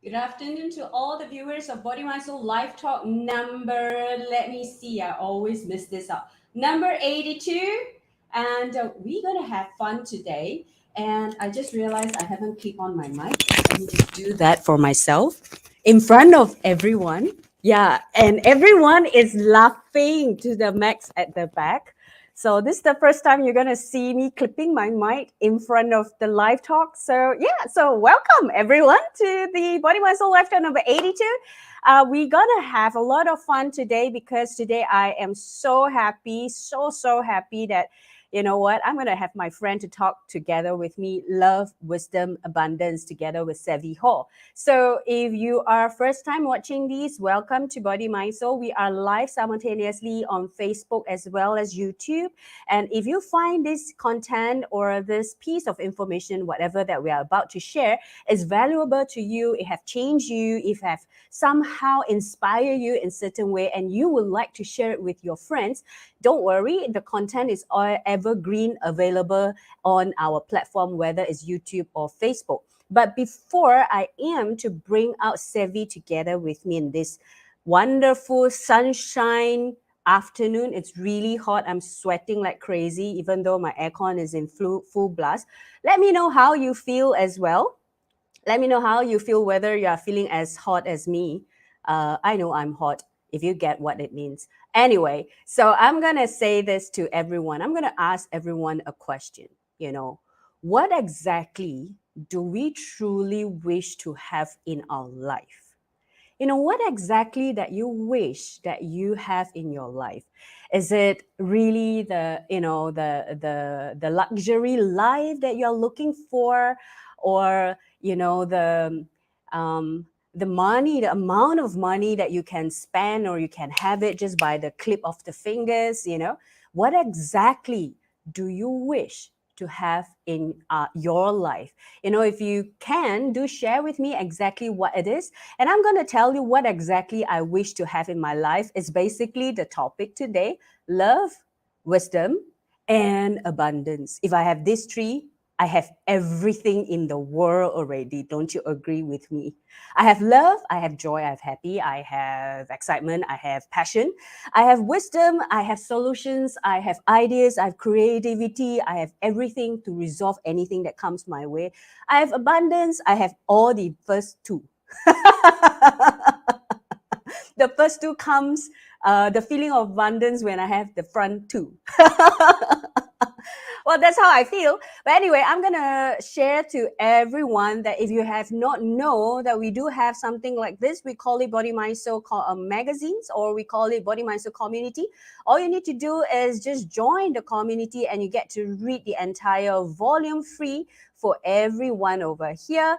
Good afternoon to all the viewers of Body Mind Soul Live Talk number. Let me see, I always miss this up. Number 82. And we're going to have fun today. And I just realized I haven't clicked on my mic. Let me just do that for myself in front of everyone. Yeah, and everyone is laughing to the max at the back. So this is the first time you're gonna see me clipping my mic in front of the live talk. So yeah, so welcome everyone to the Body Mind Soul Live Talk number 82. We're gonna have a lot of fun today because today I am so happy, so happy that you know what? I'm gonna have my friend to talk together with me, love, wisdom, abundance, together with Savy Ho. So if you are first time watching these, welcome to Body Mind Soul. We are live simultaneously on Facebook as well as YouTube. And if you find this content or this piece of information, whatever that we are about to share, is valuable to you, it have changed you, it have somehow inspired you in certain way, and you would like to share it with your friends, don't worry, the content is all evergreen, available on our platform, whether it's YouTube or Facebook. But before I am to bring out Savy together with me in this wonderful sunshine afternoon, it's really hot. I'm sweating like crazy, even though my aircon is in full blast. Let me know how you feel as well. Let me know how you feel, whether you are feeling as hot as me. I know I'm hot, if you get what it means. Anyway, so I'm going to say this to everyone. I'm going to ask everyone a question. You know, what exactly do we truly wish to have in our life? You know, what exactly that you wish that you have in your life? Is it really the luxury life that you're looking for, or um, the money, the amount of money that you can spend or you can have it just by the clip of the fingers? What exactly do you wish to have in your life? If you can, do share with me exactly what it is, and I'm going to tell you what exactly I wish to have in my life. Is basically the topic today: love, wisdom, and abundance. If I have these three, I have everything in the world already. Don't you agree with me? I have love, I have joy, I have happy, I have excitement, I have passion, I have wisdom, I have solutions, I have ideas, I have creativity, I have everything to resolve anything that comes my way. I have abundance, I have all the first two. The first two comes the feeling of abundance when I have the front two. Well, that's how I feel. But anyway, I'm gonna share to everyone that if you have not know that we do have something like this, we call it Body Mind Soul magazines, or we call it Body Mind Soul community. All you need to do is just join the community, and you get to read the entire volume free for everyone over here.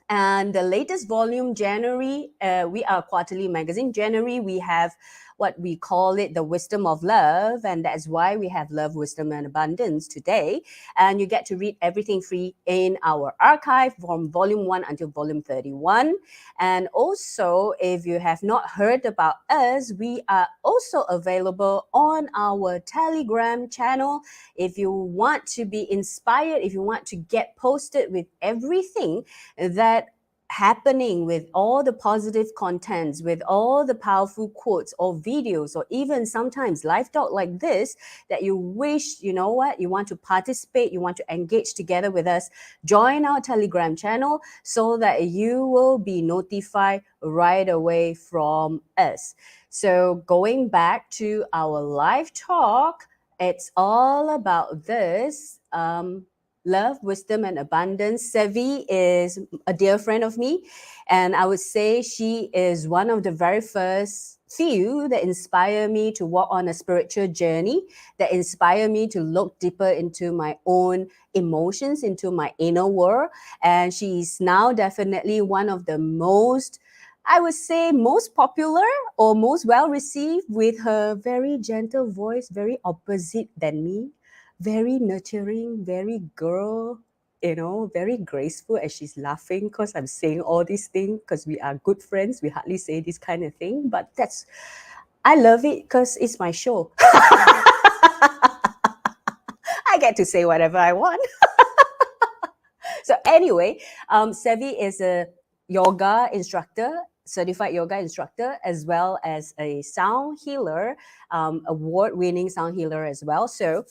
And the latest volume, January, we are a quarterly magazine. January, we have what we call it the wisdom of love. And that's why we have love, wisdom, and abundance today. And you get to read everything free in our archive from volume 1 until volume 31. And also, if you have not heard about us, we are also available on our Telegram channel. If you want to be inspired, if you want to get posted with everything that happening, with all the positive contents, with all the powerful quotes or videos, or even sometimes live talk like this, that you wish, you know what, you want to participate, you want to engage together with us, join our Telegram channel so that you will be notified right away from us. So going back to our live talk, it's all about this. Love, wisdom, and abundance. Savy is a dear friend of me, and I would say she is one of the very first few that inspire me to walk on a spiritual journey, that inspire me to look deeper into my own emotions, into my inner world. And she's now definitely one of the most, I would say, most popular or most well received, with her very gentle voice, very opposite than me, very nurturing, very girl, very graceful as she's laughing because I'm saying all these things because we are good friends. We hardly say this kind of thing, but I love it because it's my show. I get to say whatever I want. So anyway, Savy is a yoga instructor, certified yoga instructor, as well as a sound healer, award-winning sound healer as well. So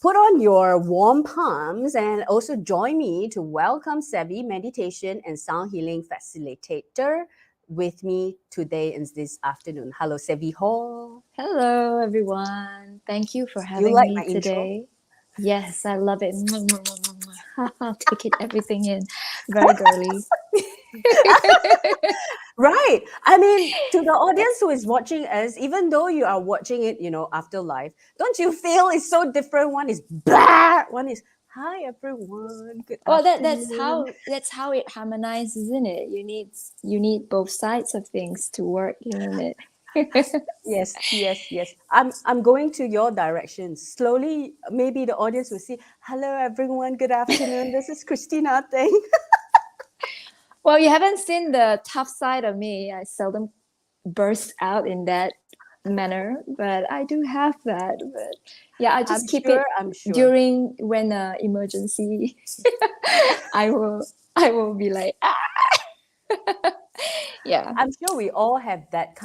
put on your warm palms and also join me to welcome Savy Meditation and Sound Healing Facilitator with me today and this afternoon. Hello, Savy Ho. Hello, everyone. Thank you for You having like me my intro? today. Yes, I love it. Take it everything in. Very girly. Right. I mean, to the audience who is watching us, even though you are watching it, after live, don't you feel it's so different? One is blah, one is hi everyone, good Well, that's afternoon. how it harmonizes, isn't it? You need both sides of things to work, isn't it? Yes, yes, yes. I'm going to your direction. Slowly, maybe the audience will see, hello everyone, good afternoon. This is Christina Teng. Well, you haven't seen the tough side of me. I seldom burst out in that manner, but I do have that. But yeah, I I'm just keep sure, it I'm sure. during when emergency. I will I will be like, yeah. I'm sure we all have that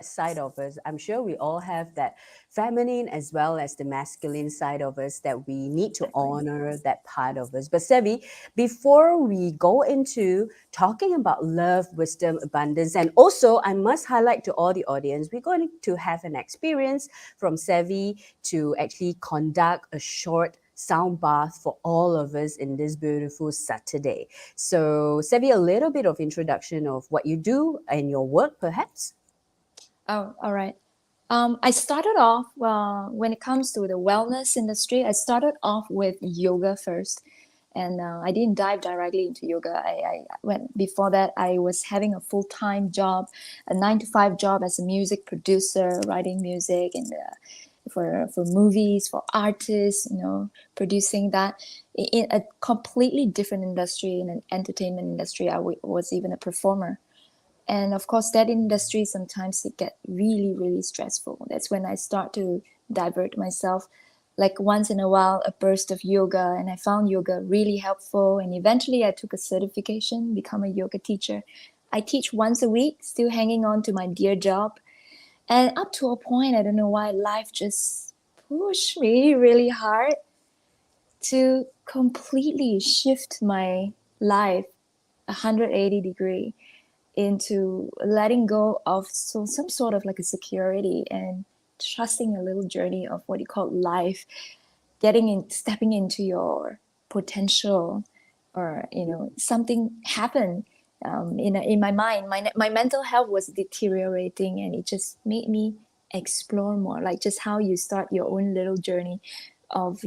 side of us. I'm sure we all have that feminine as well as the masculine side of us that we need to Definitely. honor that part of us. But Sevi, before we go into talking about love, wisdom, abundance, and also I must highlight to all the audience, we're going to have an experience from Sevi to actually conduct a short sound bath for all of us in this beautiful Saturday. So, Sevi, a little bit of introduction of what you do and your work, perhaps. Oh, all right. I started off when it comes to the wellness industry. I started off with yoga first, and I didn't dive directly into yoga. I went before that. I was having a full-time job, a 9 to 5 job as a music producer, writing music and for movies, for artists. Producing that in a completely different industry, in an entertainment industry. Was even a performer. And of course, that industry sometimes it get really, really stressful. That's when I start to divert myself. Like once in a while, a burst of yoga, and I found yoga really helpful. And eventually, I took a certification, become a yoga teacher. I teach once a week, still hanging on to my dear job. And up to a point, I don't know why, life just pushed me really hard to completely shift my life 180 degree into letting go of some sort of like a security and trusting a little journey of what you call life, stepping into your potential, or something happened in my mind. My mental health was deteriorating, and it just made me explore more, like just how you start your own little journey of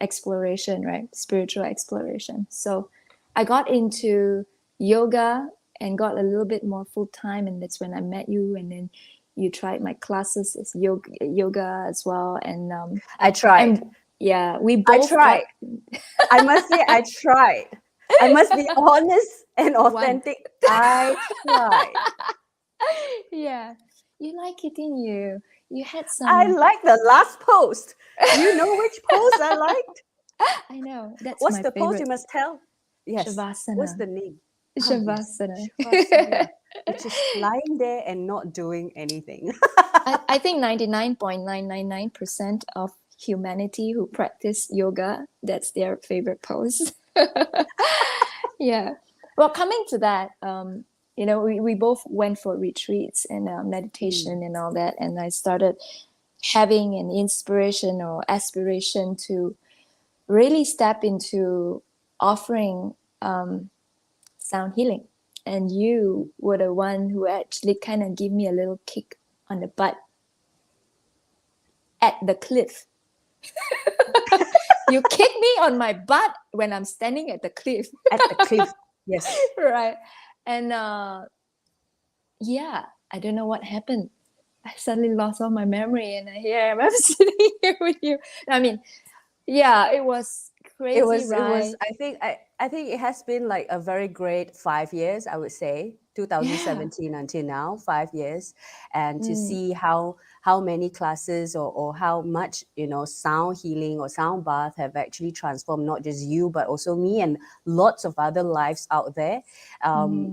exploration, right? Spiritual exploration. So I got into yoga and got a little bit more full time, and that's when I met you, and then you tried my classes as yoga as well, I tried. and yeah, we I both got tried. I must say, I tried. I must be honest and one. authentic. I tried. Yeah, you like it, didn't you? You had I some. like the last post. Do you know which post I liked? I know, that's What's my the post? You favorite. must tell. Yes. What's Shavasana. the name? Ah, yes. Shavasana. Shavasana, which is lying there and not doing anything. I think 99.999% of humanity who practice yoga, that's their favorite pose. Yeah. Well, coming to that, we both went for retreats and Mm. meditation and all that. And I started having an inspiration or aspiration to really step into offering sound healing. And you were the one who actually kind of gave me a little kick on the butt at the cliff. You kick me on my butt when I'm standing at the cliff. At the cliff. Yes. Right. And yeah, I don't know what happened. I suddenly lost all my memory, and here I'm sitting here with you. I mean, yeah, it was It crazy, was, right? I think I think it has been like a very great 5 years, I would say, Yeah. 2017 until now, 5 years, and to Mm, see how many classes or how much sound healing or sound bath have actually transformed not just you but also me and lots of other lives out there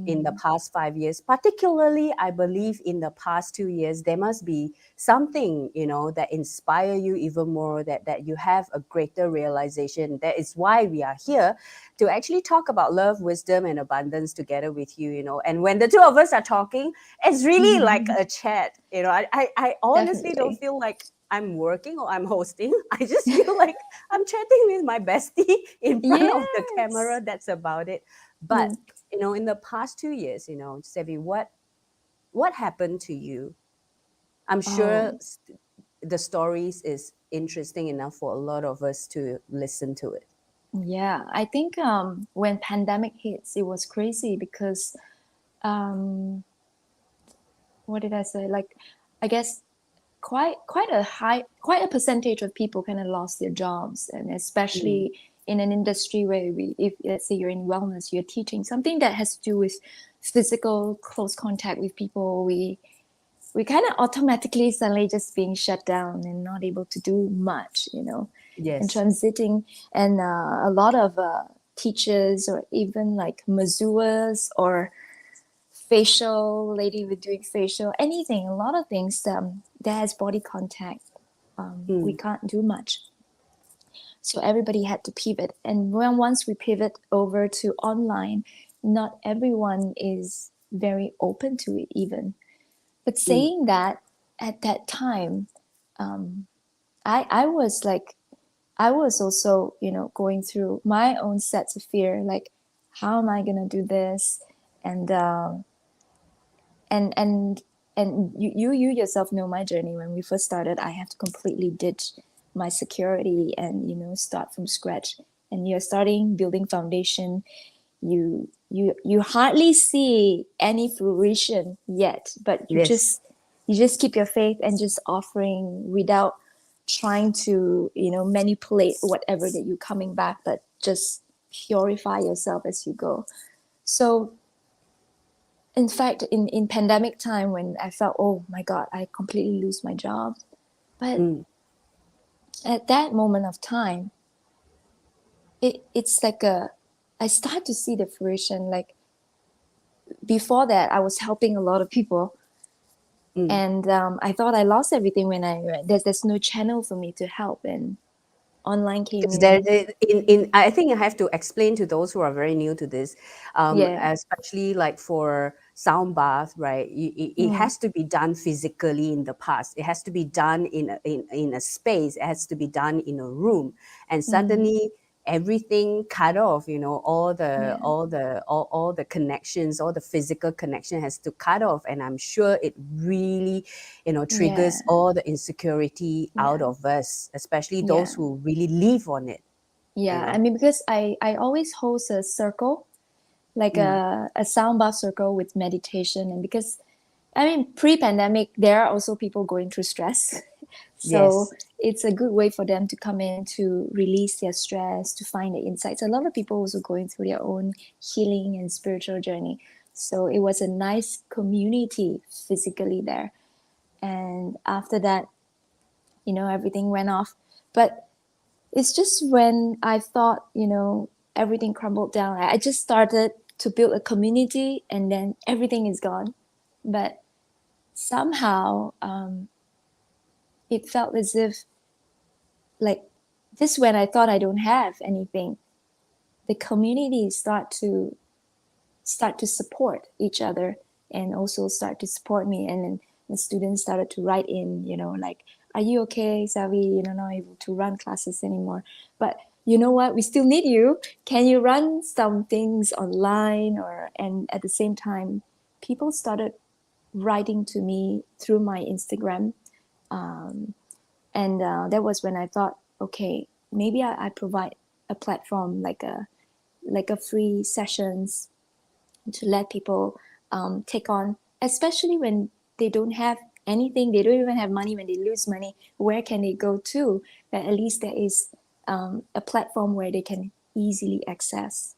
in the mm, past 5 years. Particularly, I believe in the past 2 years, there must be something that inspire you even more, that you have a greater realization. That is why we are here to actually talk about love, wisdom, and abundance together with you. And when the two of us are talking, it's really like a chat. I honestly don't definitely. feel like I'm working or I'm hosting. I just feel like I'm chatting with my bestie in front of the camera. Yes. That's about it. But Mm. in the past 2 years, Sevi, what happened to you? I'm sure Oh, the stories is interesting enough for a lot of us to listen to it. yeah. I think when pandemic hits, it was crazy because um, what did I say? Like, I guess quite a percentage of people kind of lost their jobs, and Mm. especially in an industry where if let's say you're in wellness, you're teaching something that has to do with physical close contact with people, we kind of automatically suddenly just being shut down and not able to do much, and Yes. transiting. And a lot of teachers or even like mazouas or facial lady with doing facial, anything, a lot of things that has body contact, we Mm. can't do much. So everybody had to pivot. And when once we pivot over to online, not everyone is very open to it even. But Mm. saying that, at that time, I was like, I was also, going through my own sets of fear, like, how am I gonna do this? And and and and you yourself know my journey. When we first started, I have to completely ditch my security and start from scratch. And you're starting building foundation. You hardly see any fruition yet, but Yes. you just keep your faith and just offering without trying to manipulate whatever that you're coming back, but just purify yourself as you go. So in fact, in pandemic time, when I felt, oh my God, I completely lose my job, but Mm. at that moment of time, it's like I start to see the fruition. Like before that, I was helping a lot of people, Mm. and I thought I lost everything when there's no channel for me to help, and online came Yes, there, in. in I think I have to explain to those who are very new to this, Yeah. especially like for sound bath, right? It Mm, has to be done physically in the past. It has to be done in a space. It has to be done in a room, and mm, suddenly everything cut off. yeah. All the connections, all the physical connection has to cut off, and I'm sure it really Yeah. triggers all the insecurity out Yeah. of us, especially those Yeah. who really live on it you Yeah. I know mean, because I always host a circle, like mm. a sound bath circle with meditation. And because I mean, pre-pandemic, there are also people going through stress. So Yes. it's a good way for them to come in to release their stress, to find the insights. A lot of people also going through their own healing and spiritual journey. So it was a nice community physically there. And after that, everything went off. But it's just when I thought, everything crumbled down, I just started to build a community and then everything is gone. But somehow it felt as if, like, this when I thought I don't have anything, the community start to support each other and also start to support me. And then the students started to write in, like, are you okay, Savvy? Not able to run classes anymore, but you know what, we still need you. Can you run some things online? Or and at the same time, people started writing to me through my Instagram. And that was when I thought, okay, maybe I provide a platform, like a free sessions to let people take on, especially when they don't have anything, they don't even have money. When they lose money, where can they go to? But at least there is a platform where they can easily access.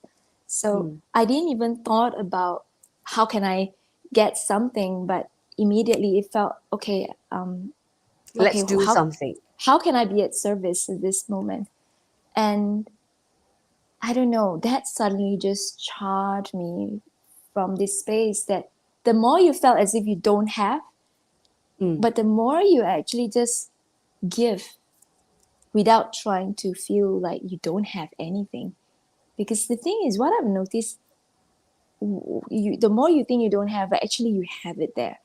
So I didn't even thought about how can I get something, but immediately it felt okay. Let's do something. How can I be at service at this moment? And I don't know, that suddenly just charged me from this space that the more you felt as if you don't have, but the more you actually just give without trying to feel like you don't have anything. Because the thing is, what I've noticed, the more you think you don't have, but actually you have it there.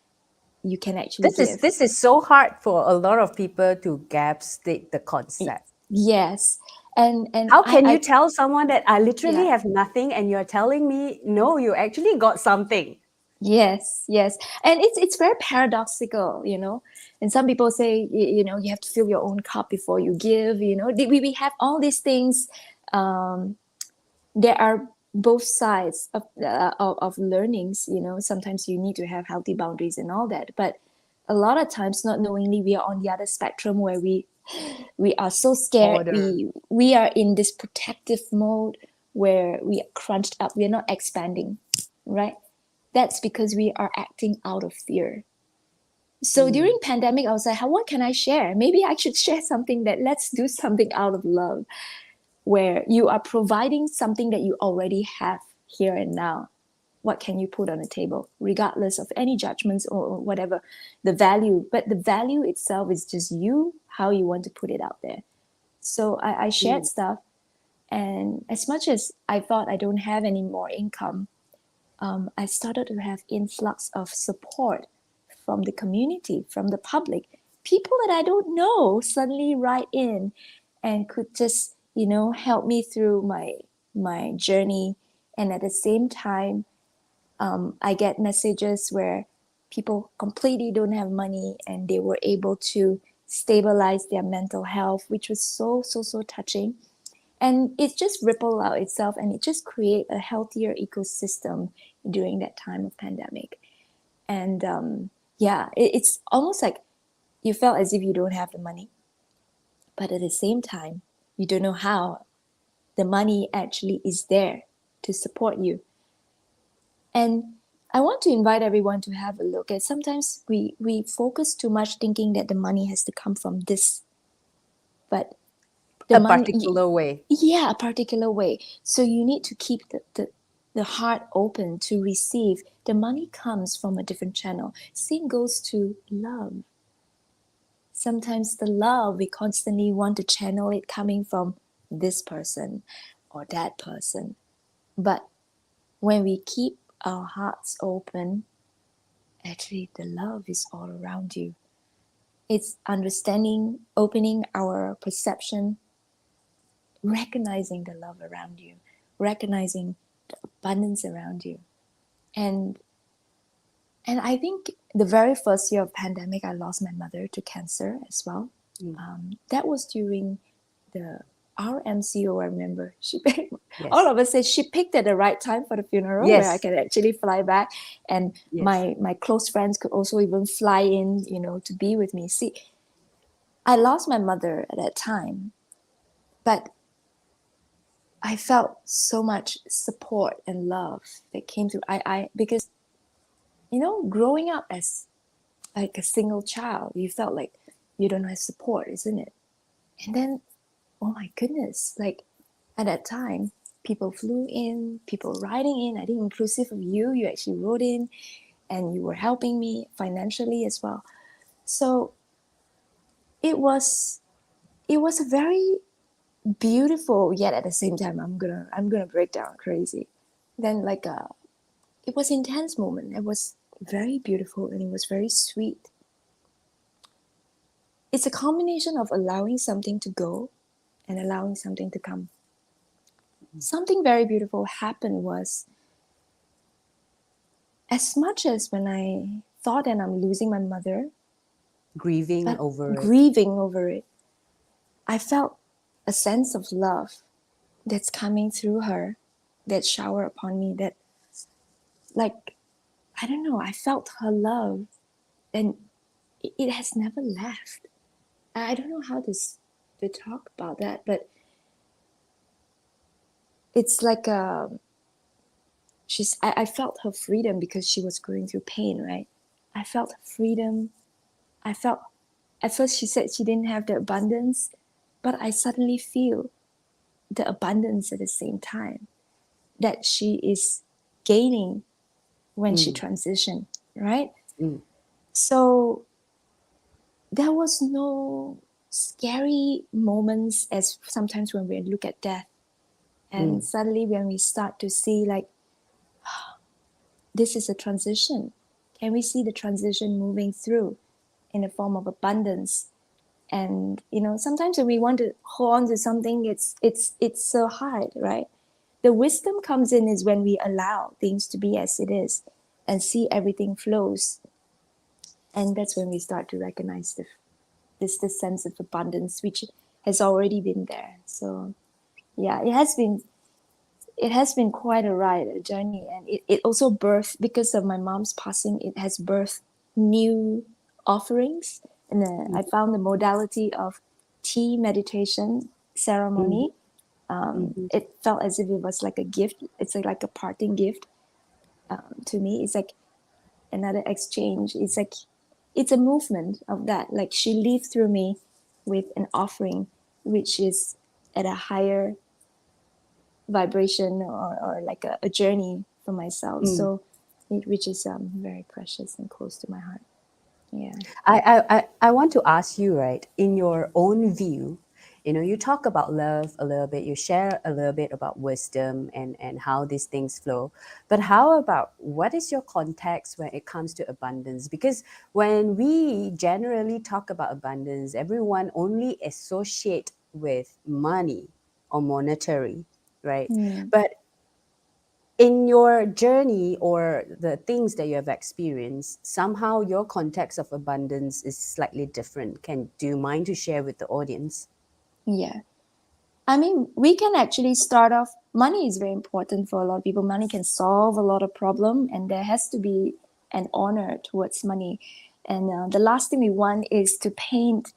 You can actually give. This is so hard for a lot of people to grasp the concept. Yes. And How can you I tell someone that I literally yeah. have nothing and you're telling me, no, you actually got something? Yes, yes. And it's very paradoxical, you know. And some people say, you know, you have to fill your own cup before you give, you know. We have all these things. There are both sides of learnings, you know. Sometimes you need to have healthy boundaries and all that. But a lot of times, not knowingly, we are on the other spectrum where we are so scared. Order. We are in this protective mode where we are crunched up. We are not expanding, right? That's because we are acting out of fear. So during pandemic, I was like, what can I share? Maybe I should share something that let's do something out of love, where you are providing something that you already have here and now. What can you put on the table, regardless of any judgments or whatever the value? But the value itself is just you, how you want to put it out there. So I shared stuff, and as much as I thought I don't have any more income, I started to have influx of support from the community, from the public. People that I don't know suddenly write in and could just, you know, help me through my journey. And at the same time, I get messages where people completely don't have money and they were able to stabilize their mental health, which was so touching. And it just ripple out itself, and it just create a healthier ecosystem during that time of pandemic. And yeah, it's almost like you felt as if you don't have the money, but at the same time you don't know how the money actually is there to support you. And I want to invite everyone to have a look at, sometimes we focus too much thinking that the money has to come from this, but the A money, particular way. yeah, a particular way. So you need to keep the heart open to receive. The money comes from a different channel. Same goes to love. Sometimes the love, we constantly want to channel it coming from this person or that person. But when we keep our hearts open, actually the love is all around you. It's understanding, opening our perception, recognizing the love around you, recognizing the abundance around you. And I think the very first year of pandemic, I lost my mother to cancer as well. That was during the RMCO. I remember all of us said she picked at the right time for the funeral, where I can actually fly back, and my close friends could also even fly in, you know, to be with me. See, I lost my mother at that time, but I felt so much support and love that came through. I because, you know, growing up as like a single child, you felt like you don't have support, isn't it? And then, oh my goodness, like at that time, people flew in, people writing in. I think inclusive of you, you actually wrote in, and you were helping me financially as well. So it was a very beautiful, yet at the same time, I'm gonna break down crazy. Then it was intense moment. It was very beautiful and it was very sweet. It's a combination of allowing something to go and allowing something to come. Something very beautiful happened was, as much as when I thought that I'm losing my mother, grieving over it, I felt a sense of love that's coming through her, that shower upon me, that, like, I don't know, I felt her love, and it has never left. I don't know how to talk about that, but it's like I felt her freedom because she was going through pain, right? I felt freedom. I felt, at first she said she didn't have the abundance, but I suddenly feel the abundance at the same time that she is gaining when she transitioned, right? Mm. So there was no scary moments as sometimes when we look at death. And suddenly when we start to see like, this is a transition. Can we see the transition moving through in a form of abundance? And sometimes when we want to hold on to something, it's so hard, right? The wisdom comes in is when we allow things to be as it is and see everything flows. And that's when we start to recognize this sense of abundance, which has already been there. So yeah, it has been quite a ride, a journey, and it also birthed, because of my mom's passing, it has birthed new offerings. And I found the modality of tea meditation ceremony. It felt as if it was like a gift. It's like a parting gift to me. It's like another exchange. It's a movement of that. Like she lived through me with an offering, which is at a higher vibration, or like a journey for myself. So which is very precious and close to my heart. Yeah. I want to ask you, right, in your own view, you talk about love a little bit, you share a little bit about wisdom and how these things flow. But how about what is your context when it comes to abundance? Because when we generally talk about abundance, everyone only associate with money or monetary, right? Mm. But in your journey or the things that you have experienced, somehow your context of abundance is slightly different. Do you mind to share with the audience? Yeah. I mean, we can actually start off. Money is very important for a lot of people. Money can solve a lot of problem, and there has to be an honor towards money. And the last thing we want is to paint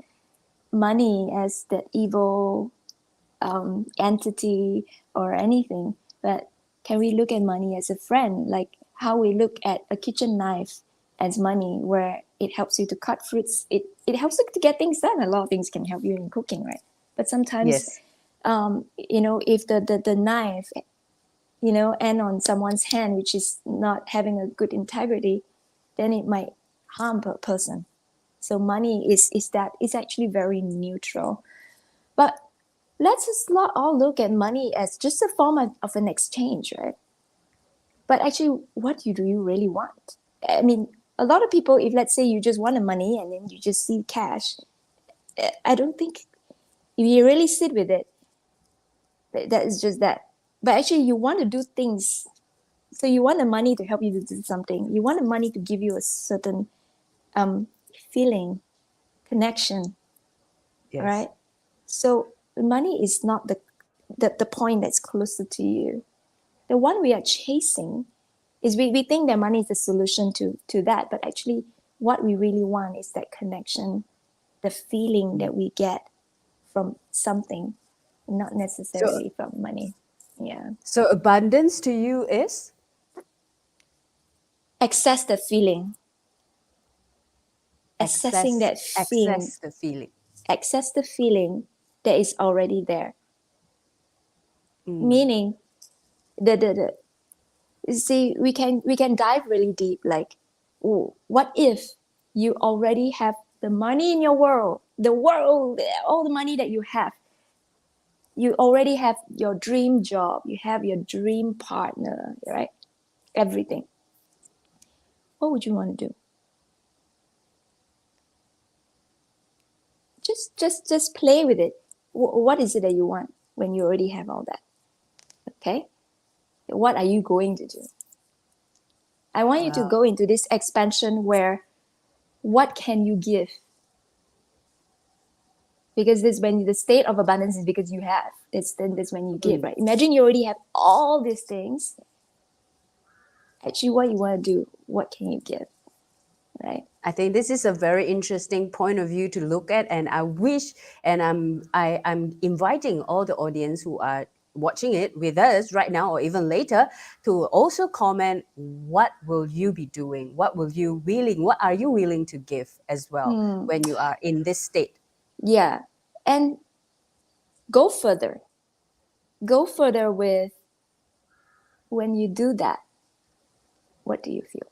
money as that evil entity or anything. But can we look at money as a friend, like how we look at a kitchen knife as money, where it helps you to cut fruits, it helps you to get things done. A lot of things can help you in cooking, right? But sometimes Yes. if the knife end on someone's hand, which is not having a good integrity, then it might harm a person. So money is actually very neutral. But let's just not all look at money as just a form of an exchange, right? But actually, what do you really want? I mean, a lot of people, if let's say you just want the money and then you just see cash, I don't think, if you really sit with it, that is just that. But actually, you want to do things. So you want the money to help you to do something. You want the money to give you a certain feeling, connection, Yes. right? So money is not the point that's closer to you. The one we are chasing is we think that money is the solution to that, but actually what we really want is that connection, the feeling that we get from something, not So, necessarily from money. Yeah. so abundance to you is Access the feeling, assessing that feeling, access the feeling. access the feeling that is already there. Mm. Meaning the you see, we can dive really deep, like, oh, what if you already have the money in your world, all the money that you have, you already have your dream job, you have your dream partner, right? Everything. What would you want to do? Just play with it. What is it that you want when you already have all that? Okay, what are you going to do? I want you to Wow. go into this expansion where, what can you give? Because this, when the state of abundance is because you have, that's when you give, Mm. right? Imagine you already have all these things. Actually, what you want to do, what can you give, right? I think this is a very interesting point of view to look at, and I wish, and I'm inviting all the audience who are watching it with us right now or even later to also comment what will you be doing, what are you willing to give as well when you are in this state. Yeah. And go further. Go further with when you do that, what do you feel?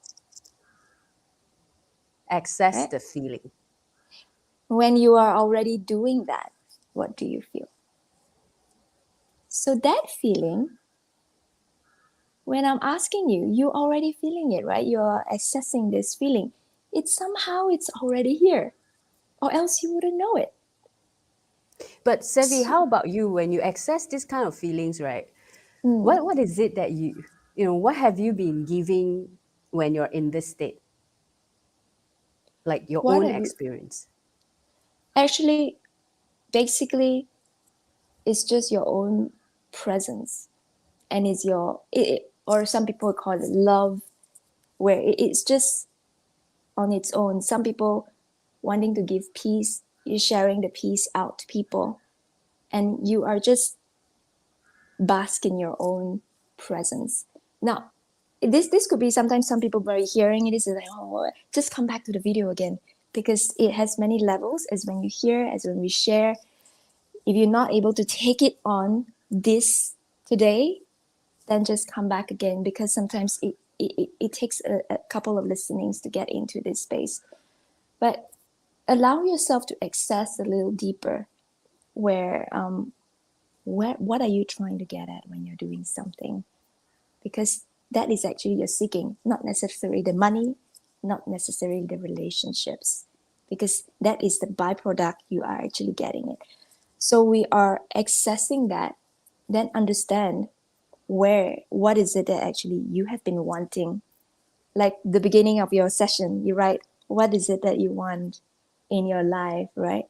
Access Right? the feeling. When you are already doing that, what do you feel? So that feeling, when I'm asking you, you're already feeling it, right? You're accessing this feeling. It's already here, or else you wouldn't know it. But Savvy, So, how about you when you access this kind of feelings, right? What is it that what have you been giving when you're in this state? Like your what own have you experience. actually, basically, it's just your own presence, and it's or some people call it love, where it's just on its own. Some people wanting to give peace, you're sharing the peace out to people, and you are just bask in your own presence. Now, this could be sometimes some people by hearing it is like, oh, just come back to the video again, because it has many levels. As when you hear, as when we share. If you're not able to take it on this today, then just come back again, because sometimes it takes a couple of listenings to get into this space. But allow yourself to access a little deeper where what are you trying to get at when you're doing something, because that is actually you're seeking, not necessarily the money, not necessarily the relationships, because that is the byproduct. You are actually getting it. So we are accessing that, then understand what is it that actually you have been wanting. Like the beginning of your session, you write, what is it that you want in your life, right?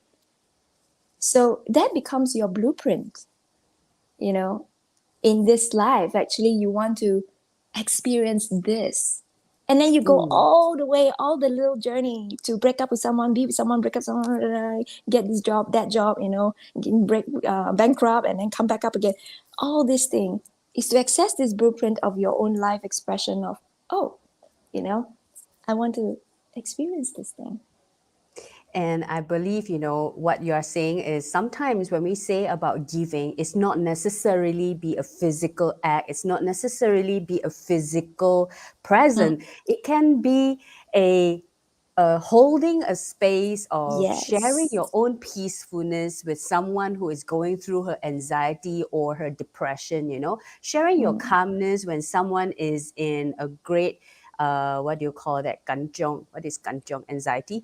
So that becomes your blueprint, you know, in this life. Actually, you want to experience this. And then you go Mm. all the way, all the little journey to break up with someone, be with someone, break up with someone, get this job, that job, bankrupt, and then come back up again. All this thing is to access this blueprint of your own life expression of, oh, you know, I want to experience this thing. And I believe, what you are saying is sometimes when we say about giving, it's not necessarily be a physical act. It's not necessarily be a physical Mm, present. It can be a holding a space of sharing yes. your own peacefulness with someone who is going through her anxiety or her depression, sharing your Mm, calmness when someone is in a great, what do you call that? Kanchong. What is kanchong? Anxiety?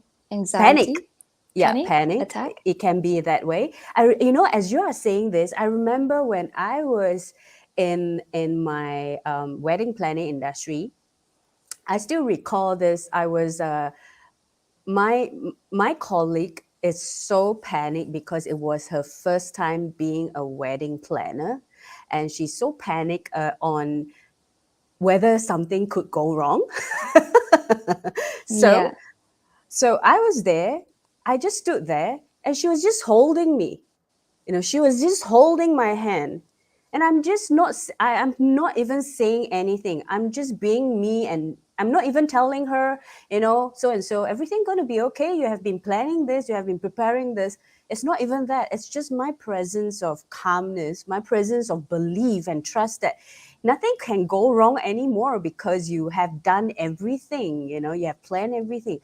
Panic. anxiety, Yeah, panic, panic. attack. It can be that way. As you are saying this, I remember when I was in my wedding planning industry. I still recall this. I was my my colleague is so panicked because it was her first time being a wedding planner, and she's so panicked on whether something could go wrong. Yeah. so so I was there. I just stood there, and she was just holding me. She was just holding my hand. And I'm just not, I'm not even saying anything. I'm just being me, and I'm not even telling her, so and so, everything going to be okay. You have been planning this, you have been preparing this. It's not even that. It's just my presence of calmness, my presence of belief and trust that nothing can go wrong anymore because you have done everything, you have planned everything.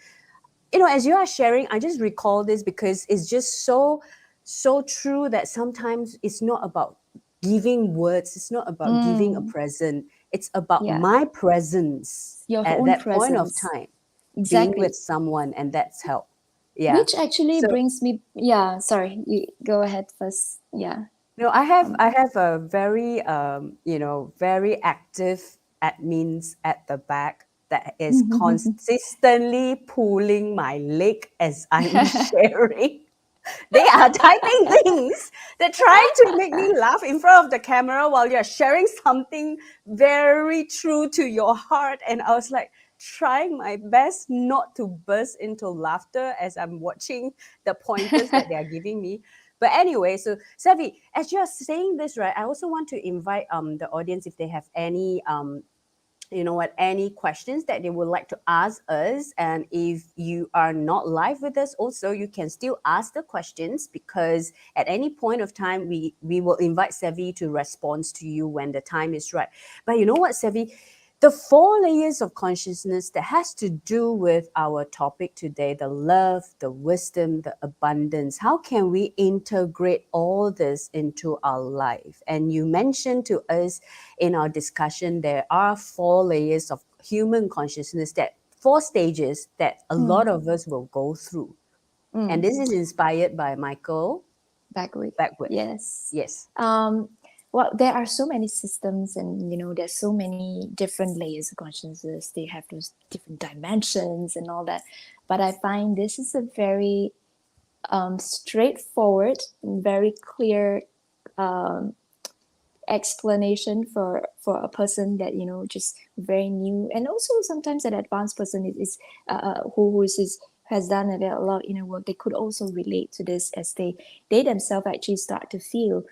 As you are sharing, I just recall this because it's just so true that sometimes it's not about giving words, it's not about giving a Mm, present, it's about yeah. my presence Your at own that point of presence. time, being with Exactly. someone, and that's help. Yeah. Which actually So brings me, yeah, sorry, you go ahead first. Yeah. I have Um, I have a very very active admins at the back that is consistently pulling my leg as I'm sharing. They are typing things. They're trying to make me laugh in front of the camera while you're sharing something very true to your heart. And I was like trying my best not to burst into laughter as I'm watching the pointers that they are giving me. But anyway, so Savvy, as you're saying this, right, I also want to invite the audience if they have any any questions that they would like to ask us. And if you are not live with us also, you can still ask the questions, because at any point of time we will invite Savvy to respond to you when the time is right. But you know what, Savvy, the 4 layers of consciousness that has to do with our topic today, the love, the wisdom, the abundance, how can we integrate all this into our life? And you mentioned to us in our discussion, there are 4 layers of human consciousness, that 4 stages that a lot of us will go through. And this is inspired by Michael Backward. Beckwith. Yes. Yes. Well, there are so many systems, and there's so many different layers of consciousness. They have those different dimensions and all that. But I find this is a very straightforward, very clear explanation for a person that just very new, and also sometimes an advanced person is has done a lot of inner work. They could also relate to this, as they themselves actually start to feel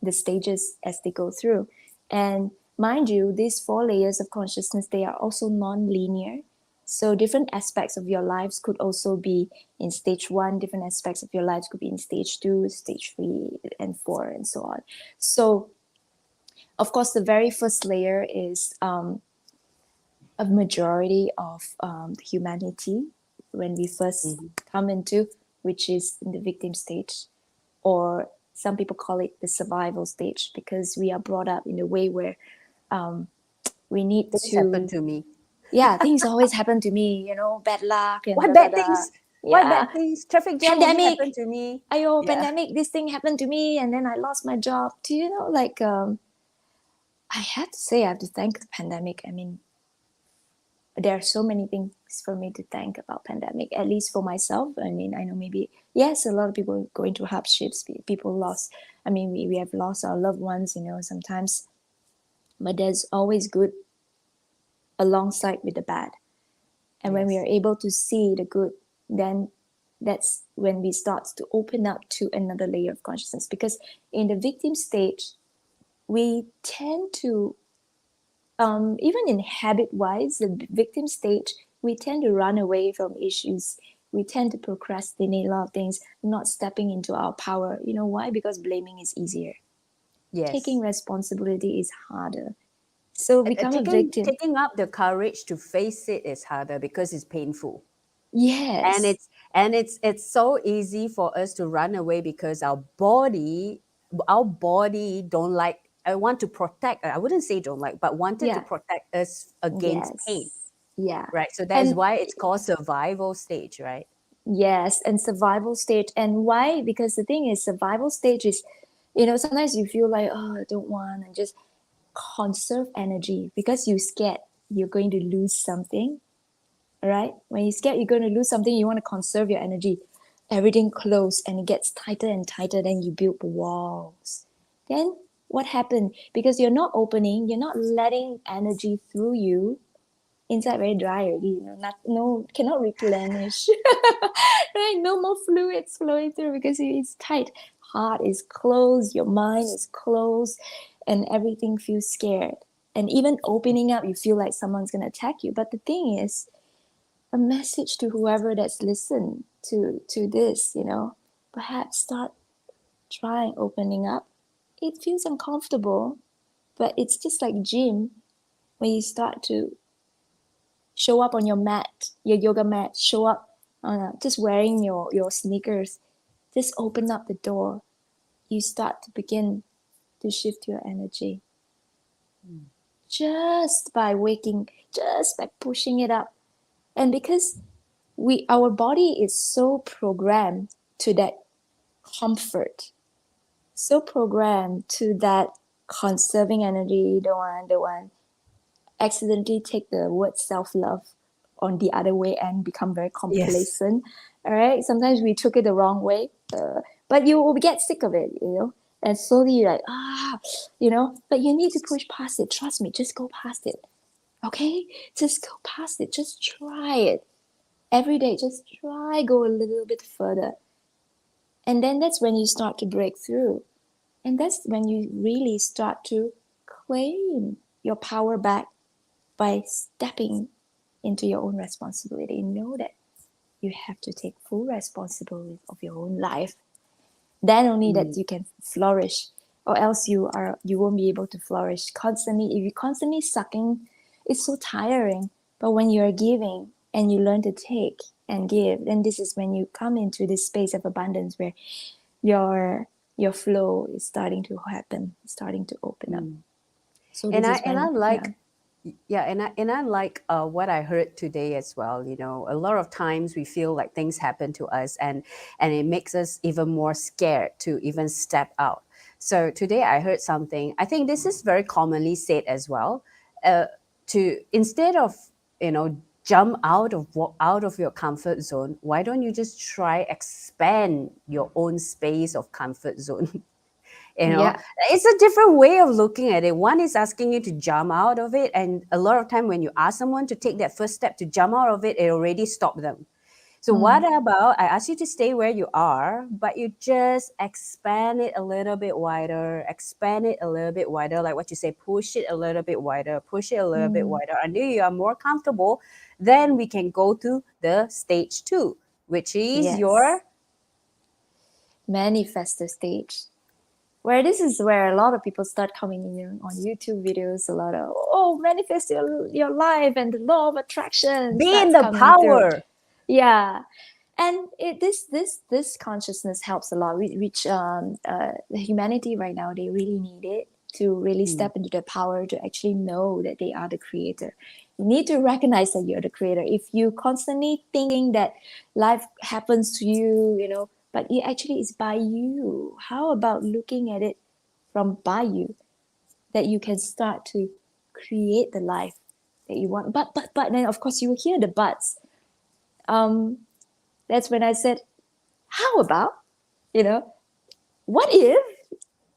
the stages as they go through. And mind you, these 4 layers of consciousness, they are also non-linear. So different aspects of your lives could also be in stage 1, different aspects of your lives could be in stage 2, stage 3, and 4, and so on. So, of course, the very first layer is a majority of humanity when we first come into, which is in the victim stage, or some people call it the survival stage, because we are brought up in a way where we need This to. happened to me. Yeah, things always happen to me, bad luck and What da da bad da. things? What Yeah, bad things? Traffic jam only pandemic. happened to me. Ayo, Yeah. pandemic. This thing happened to me, and then I lost my job. Do you know? Like, I have to say, I have to thank the pandemic. I mean, there are so many things for me to thank about pandemic. At least for myself. I mean, I know maybe yes, a lot of people going through hardships. People lost. I mean, we have lost our loved ones. Sometimes, but there's always good alongside with the bad. And when we are able to see the good, then that's when we start to open up to another layer of consciousness. Because in the victim stage, we tend to, even in habit-wise, the victim stage, we tend to run away from issues. We tend to procrastinate a lot of things, not stepping into our power. You know why? Because blaming is easier. Yes. Taking responsibility is harder. So become a victim. Taking up the courage to face it is harder because it's painful. Yes. And it's so easy for us to run away because our body don't like. I want to protect. I wouldn't say don't like, but wanted to protect us against pain. Yeah. Right. So that's why it's called survival stage, right? Yes, and survival stage. And why? Because the thing is, survival stage is, sometimes you feel like, oh, I don't want, and just conserve energy because you're scared you're going to lose something, right? When you're scared you're going to lose something, you want to conserve your energy. Everything closed and it gets tighter and tighter, then you build walls. Then what happened? Because you're not opening, you're not letting energy through you. Inside very dry already, cannot replenish. Right? No more fluids flowing through because it's tight. Heart is closed, your mind is closed, and everything feels scared. And even opening up, you feel like someone's gonna attack you. But the thing is, a message to whoever that's listened to this, perhaps start trying opening up. It feels uncomfortable, but it's just like gym when you start to show up on your mat, your yoga mat, show up just wearing your sneakers, just open up the door. You start to begin to shift your energy. Just by waking, just by pushing it up. And because our body is so programmed to that comfort, so programmed to that conserving energy, don't want, accidentally take the word self-love on the other way and become very complacent. All right, sometimes we took it the wrong way, but you will get sick of it, and slowly you're like, but you need to push past it. Trust me, just go past it. Okay, just go past it. Just try it every day. Just try, go a little bit further. And then that's when you start to break through. And that's when you really start to claim your power back by stepping into your own responsibility. Know that you have to take full responsibility of your own life. Then only that you can flourish, or else you won't be able to flourish constantly. If you're constantly sucking, it's so tiring. But when you're giving and you learn to take and give, then this is when you come into this space of abundance where your flow is starting to happen, starting to open up. So And this is I when like, yeah, and I like what I heard today as well. You know, a lot of times we feel like things happen to us, and it makes us even more scared to even step out. So today I heard something. I think this is very commonly said as well. To instead of, you know, jump out of your comfort zone, why don't you just try expand your own space of comfort zone? You know, yeah. it's a different way of looking at it. One is asking you to jump out of it, and a lot of time when you ask someone to take that first step to jump out of it, it already stopped them. So what about I ask you to stay where you are, but you just expand it a little bit wider, expand it a little bit wider, like what you say, push it a little bit wider, push it a little bit wider until you are more comfortable. Then we can go to the stage 2, which is Yes. your Manifestor stage, where this is where a lot of people start coming in on YouTube videos. A lot of manifest your life, and the law of attraction be in starts the coming through. power. Yeah, and this consciousness helps a lot. Which the humanity right now, they really need it to really step into the power to actually know that they are the creator. You need to recognize that you're the creator. If you constantly thinking that life happens to you, but it actually is by you. How about looking at it from by you, that you can start to create the life that you want? But then of course you will hear the buts. That's when I said, how about, what if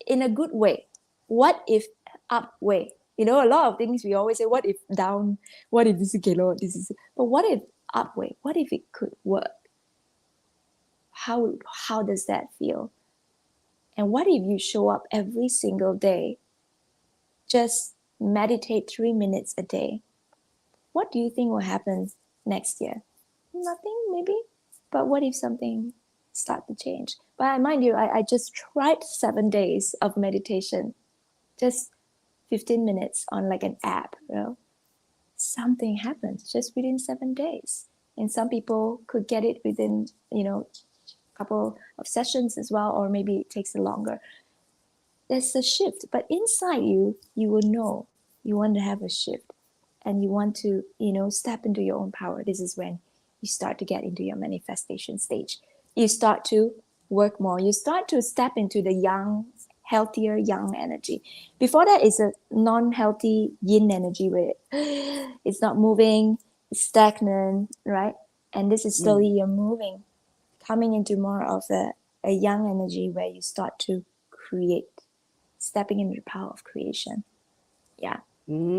in a good way? What if up way? A lot of things we always say, what if down? What if this is kilo? This is, but what if up way? What if it could work? How does that feel? And what if you show up every single day, just meditate 3 minutes a day? What do you think will happen next year? Nothing, maybe. But what if something start to change? But mind you, I just tried 7 days of meditation, just 15 minutes on like an app. Something happens just within 7 days. And some people could get it within, a couple of sessions as well, or maybe it takes longer. There's a shift, but inside you will know you want to have a shift, and you want to, step into your own power. This is when you start to get into your manifestation stage. You start to work more. You start to step into the young, healthier young energy. Before that is a non-healthy yin energy, where it's not moving, it's stagnant, right? And this is slowly you're moving, coming into more of a young energy where you start to create, stepping into the power of creation. Yeah.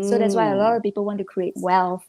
So that's why a lot of people want to create wealth,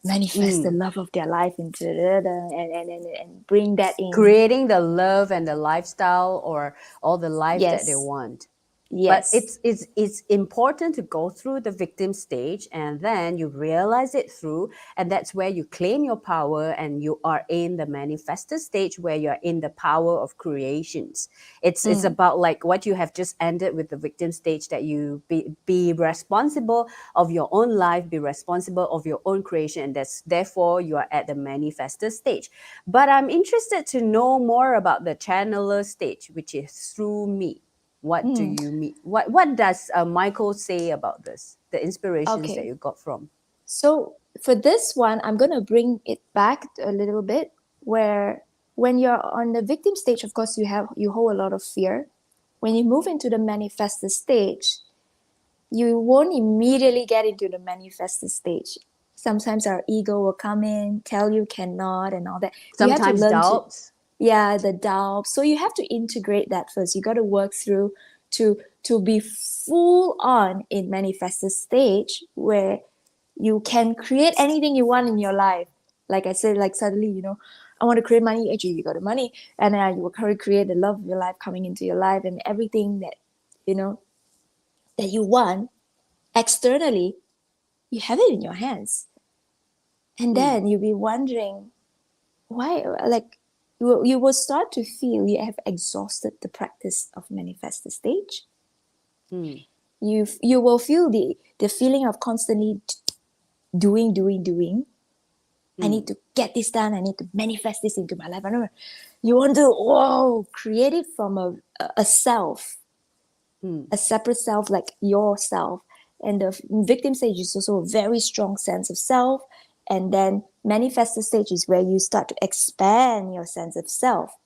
manifest the love of their life into and bring that in. Creating the love and the lifestyle, or all the life that they Yes. want. But Yes. it's important to go through the victim stage, and then you realize it through, and that's where you claim your power, and you are in the manifestor stage, where you're in the power of creations. It's about like what you have just ended with, the victim stage, that you be responsible of your own life, be responsible of your own creation, and that's therefore you are at the manifestor stage. But I'm interested to know more about the channeler stage, which is through me. What do you mean? What does Michael say about this? The inspirations that Okay. you got from? So for this one, I'm going to bring it back a little bit, where when you're on the victim stage, of course, you hold a lot of fear. When you move into the manifestor stage, you won't immediately get into the manifestor stage. Sometimes our ego will come in, tell you cannot and all that. You have to Sometimes learn to, doubts. the doubt. So you have to integrate that first. You got to work through to be full on in manifestor stage, where you can create anything you want in your life. Like I said, like suddenly, I want to create money. Actually, you got the money, and you will create the love of your life coming into your life, and everything that that you want externally, you have it in your hands. And then you'll be wondering why, like, you will start to feel you have exhausted the practice of manifest stage. You will feel the feeling of constantly doing. I need to get this done. I need to manifest this into my life. I don't know. You want to create it from a self, a separate self, like yourself. And the victim stage is also a very strong sense of self. And then manifestor stage is where you start to expand your sense of self.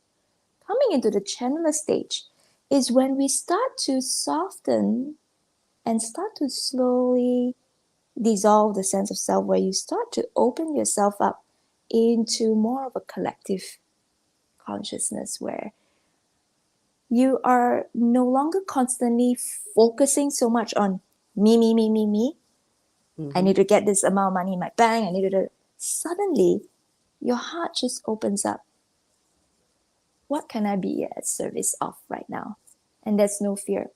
Coming into the channeler stage is when we start to soften and start to slowly dissolve the sense of self, where you start to open yourself up into more of a collective consciousness, where you are no longer constantly focusing so much on me. I need to get this amount of money in my bank. I need to. Suddenly, your heart just opens up. What can I be at service of right now? And there's no fear.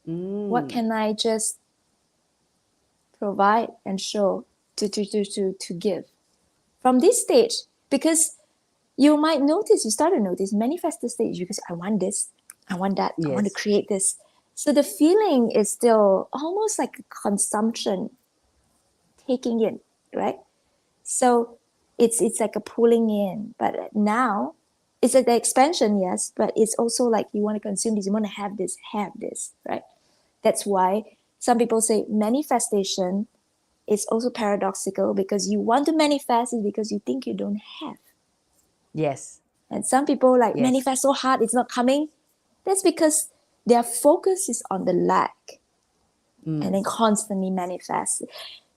What can I just provide and show to give? From this stage, because you might notice, you start to notice manifest stage, because I want this, I want that, I want to create this. So the feeling is still almost like a consumption, taking in, right? So it's like a pulling in. But now it's like the expansion, yes, but it's also like you want to consume this, you want to have this, right? That's why some people say manifestation is also paradoxical, because you want to manifest it because you think you don't have. Yes. And some people like manifest so hard it's not coming. That's because their focus is on the lack and then constantly manifest.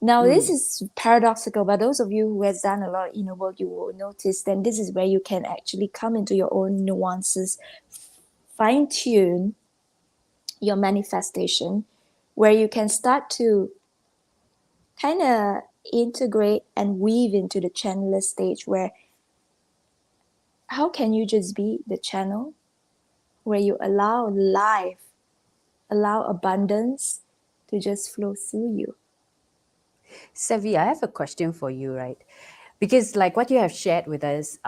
Now, this is paradoxical, but those of you who has done a lot of inner work, you will notice then this is where you can actually come into your own nuances, fine-tune your manifestation, where you can start to kind of integrate and weave into the channeler stage, where how can you just be the channel where you allow life, allow abundance to just flow through you. Savy, I have a question for you, right? Because like what you have shared with us,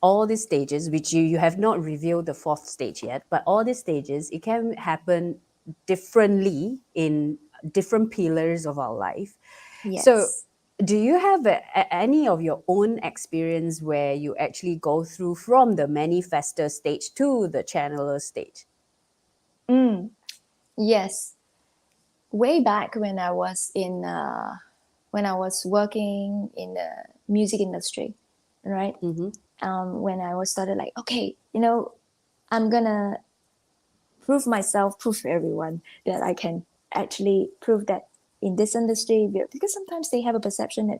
all these stages, which you have not revealed the fourth stage yet, but all these stages, it can happen differently in different pillars of our life. Yes. So do you have any of your own experience where you actually go through from the manifester stage to the channeler stage? Yes. Way back when I was working in the music industry, right? When I was started like, okay, I'm gonna prove to everyone that I can actually prove that in this industry, because sometimes they have a perception that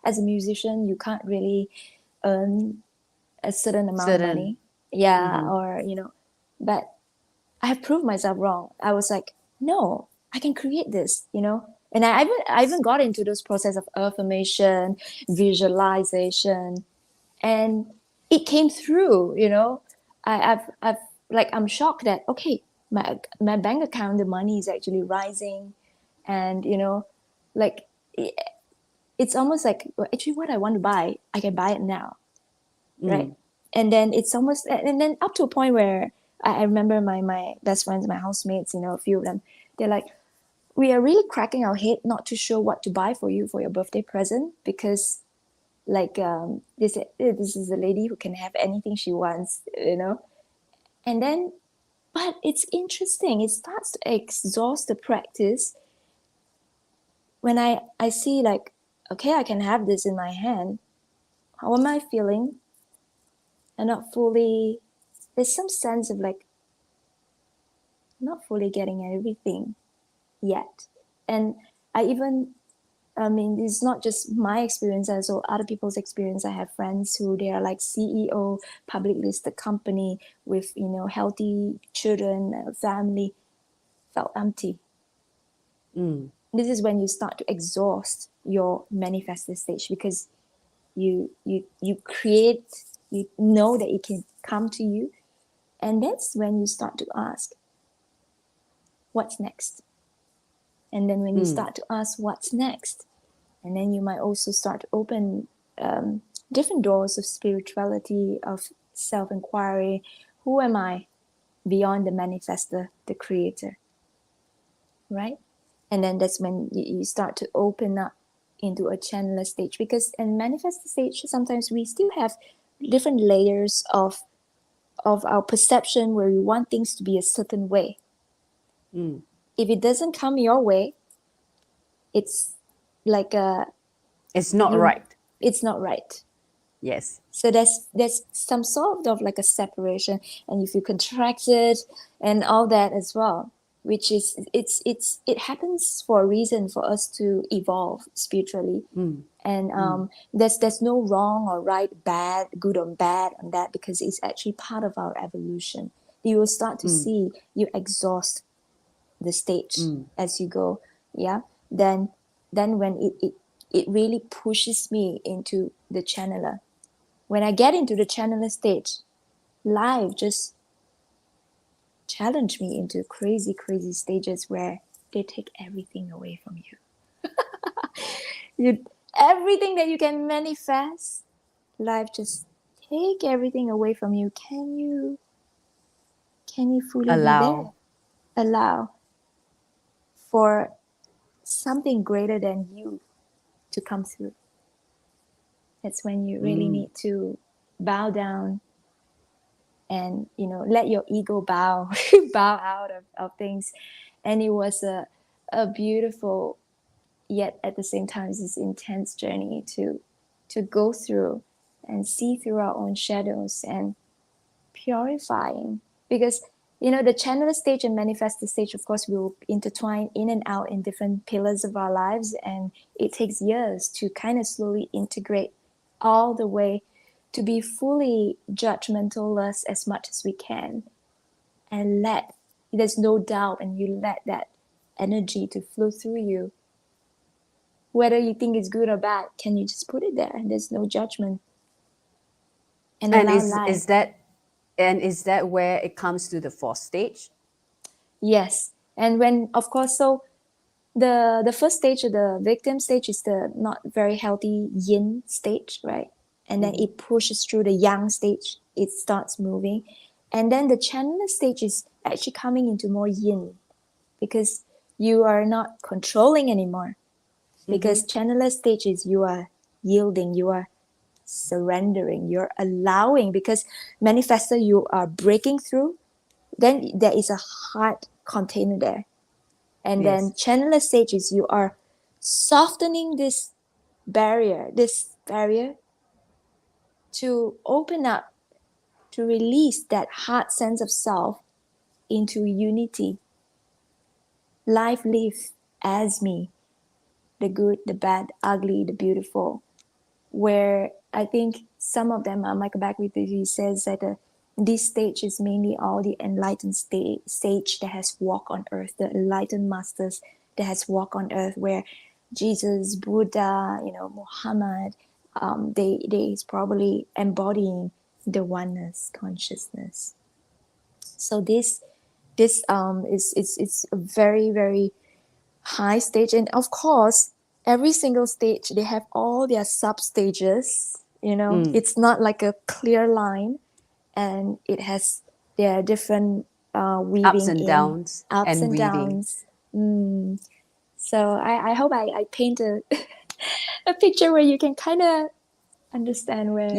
as a musician, you can't really earn a certain amount of money. Or, but I have proved myself wrong. I was like, no, I can create this, And I even got into this process of affirmation, visualization, and it came through, I've like, I'm shocked that, okay, my bank account, the money is actually rising. And, like, it's almost like, well, actually what I want to buy, I can buy it now. Right. And then it's almost, and then up to a point where I remember my best friends, my housemates, a few of them, they're like, we are really cracking our head not to show what to buy for you for your birthday present, because like this is a lady who can have anything she wants, And then, but it's interesting, it starts to exhaust the practice when I see like, okay, I can have this in my hand. How am I feeling? And not fully, there's some sense of like not fully getting everything yet. And I mean, it's not just my experience, also other people's experience. I have friends who they are like CEO, public listed company with, healthy children, family, felt empty. This is when you start to exhaust your manifested stage, because you create, you know that it can come to you. And that's when you start to ask, what's next? And then when you start to ask what's next, and then you might also start to open different doors of spirituality, of self-inquiry. Who am I beyond the manifester, the creator, right? And then that's when you start to open up into a channeler stage, because in manifester stage, sometimes we still have different layers of our perception where we want things to be a certain way. If it doesn't come your way, it's like it's not right. It's not right. Yes. So there's some sort of like a separation, and you feel contracted and all that as well, which is it happens for a reason, for us to evolve spiritually. And there's no wrong or right, bad, good or bad on that, because it's actually part of our evolution. You will start to see you exhaust the stage as you go. Yeah. Then when it really pushes me into the channeler. When I get into the channeler stage, life just challenged me into crazy stages where they take everything away from you. Everything that you can manifest, life just take everything away from you. Can you fully be there? Allow for something greater than you to come through. That's when you really need to bow down and, let your ego bow out of things. And it was a beautiful, yet at the same time this intense journey to go through and see through our own shadows and purifying. Because the channeler stage and manifestor stage, of course, will intertwine in and out in different pillars of our lives, and it takes years to kind of slowly integrate all the way to be fully judgmental-less as much as we can, and there's no doubt, and you let that energy to flow through you. Whether you think it's good or bad, can you just put it there, and there's no judgment, and allow life. Is that where it comes to the fourth stage? Yes. And when, of course, so the first stage, the victim stage, is the not very healthy yin stage, right? And then it pushes through the yang stage. It starts moving. And then the channeler stage is actually coming into more yin, because you are not controlling anymore. Because channeler stage is you are yielding, you are surrendering, you're allowing. Because manifestor, you are breaking through, then there is a hard container there. And then channeler stage is you are softening this barrier to open up, to release that hard sense of self into unity. Life lives as me, the good, the bad, ugly, the beautiful. Where I think some of them, Michael Beckwith, he says that this stage is mainly all the enlightened sage that has walked on earth, the enlightened masters that has walked on earth, where Jesus, Buddha, Muhammad, they is probably embodying the oneness consciousness. So this is a very, very high stage. And of course, every single stage, they have all their sub stages. It's not like a clear line, and it has their different weaving, ups and downs. So I hope I paint a picture where you can kind of understand where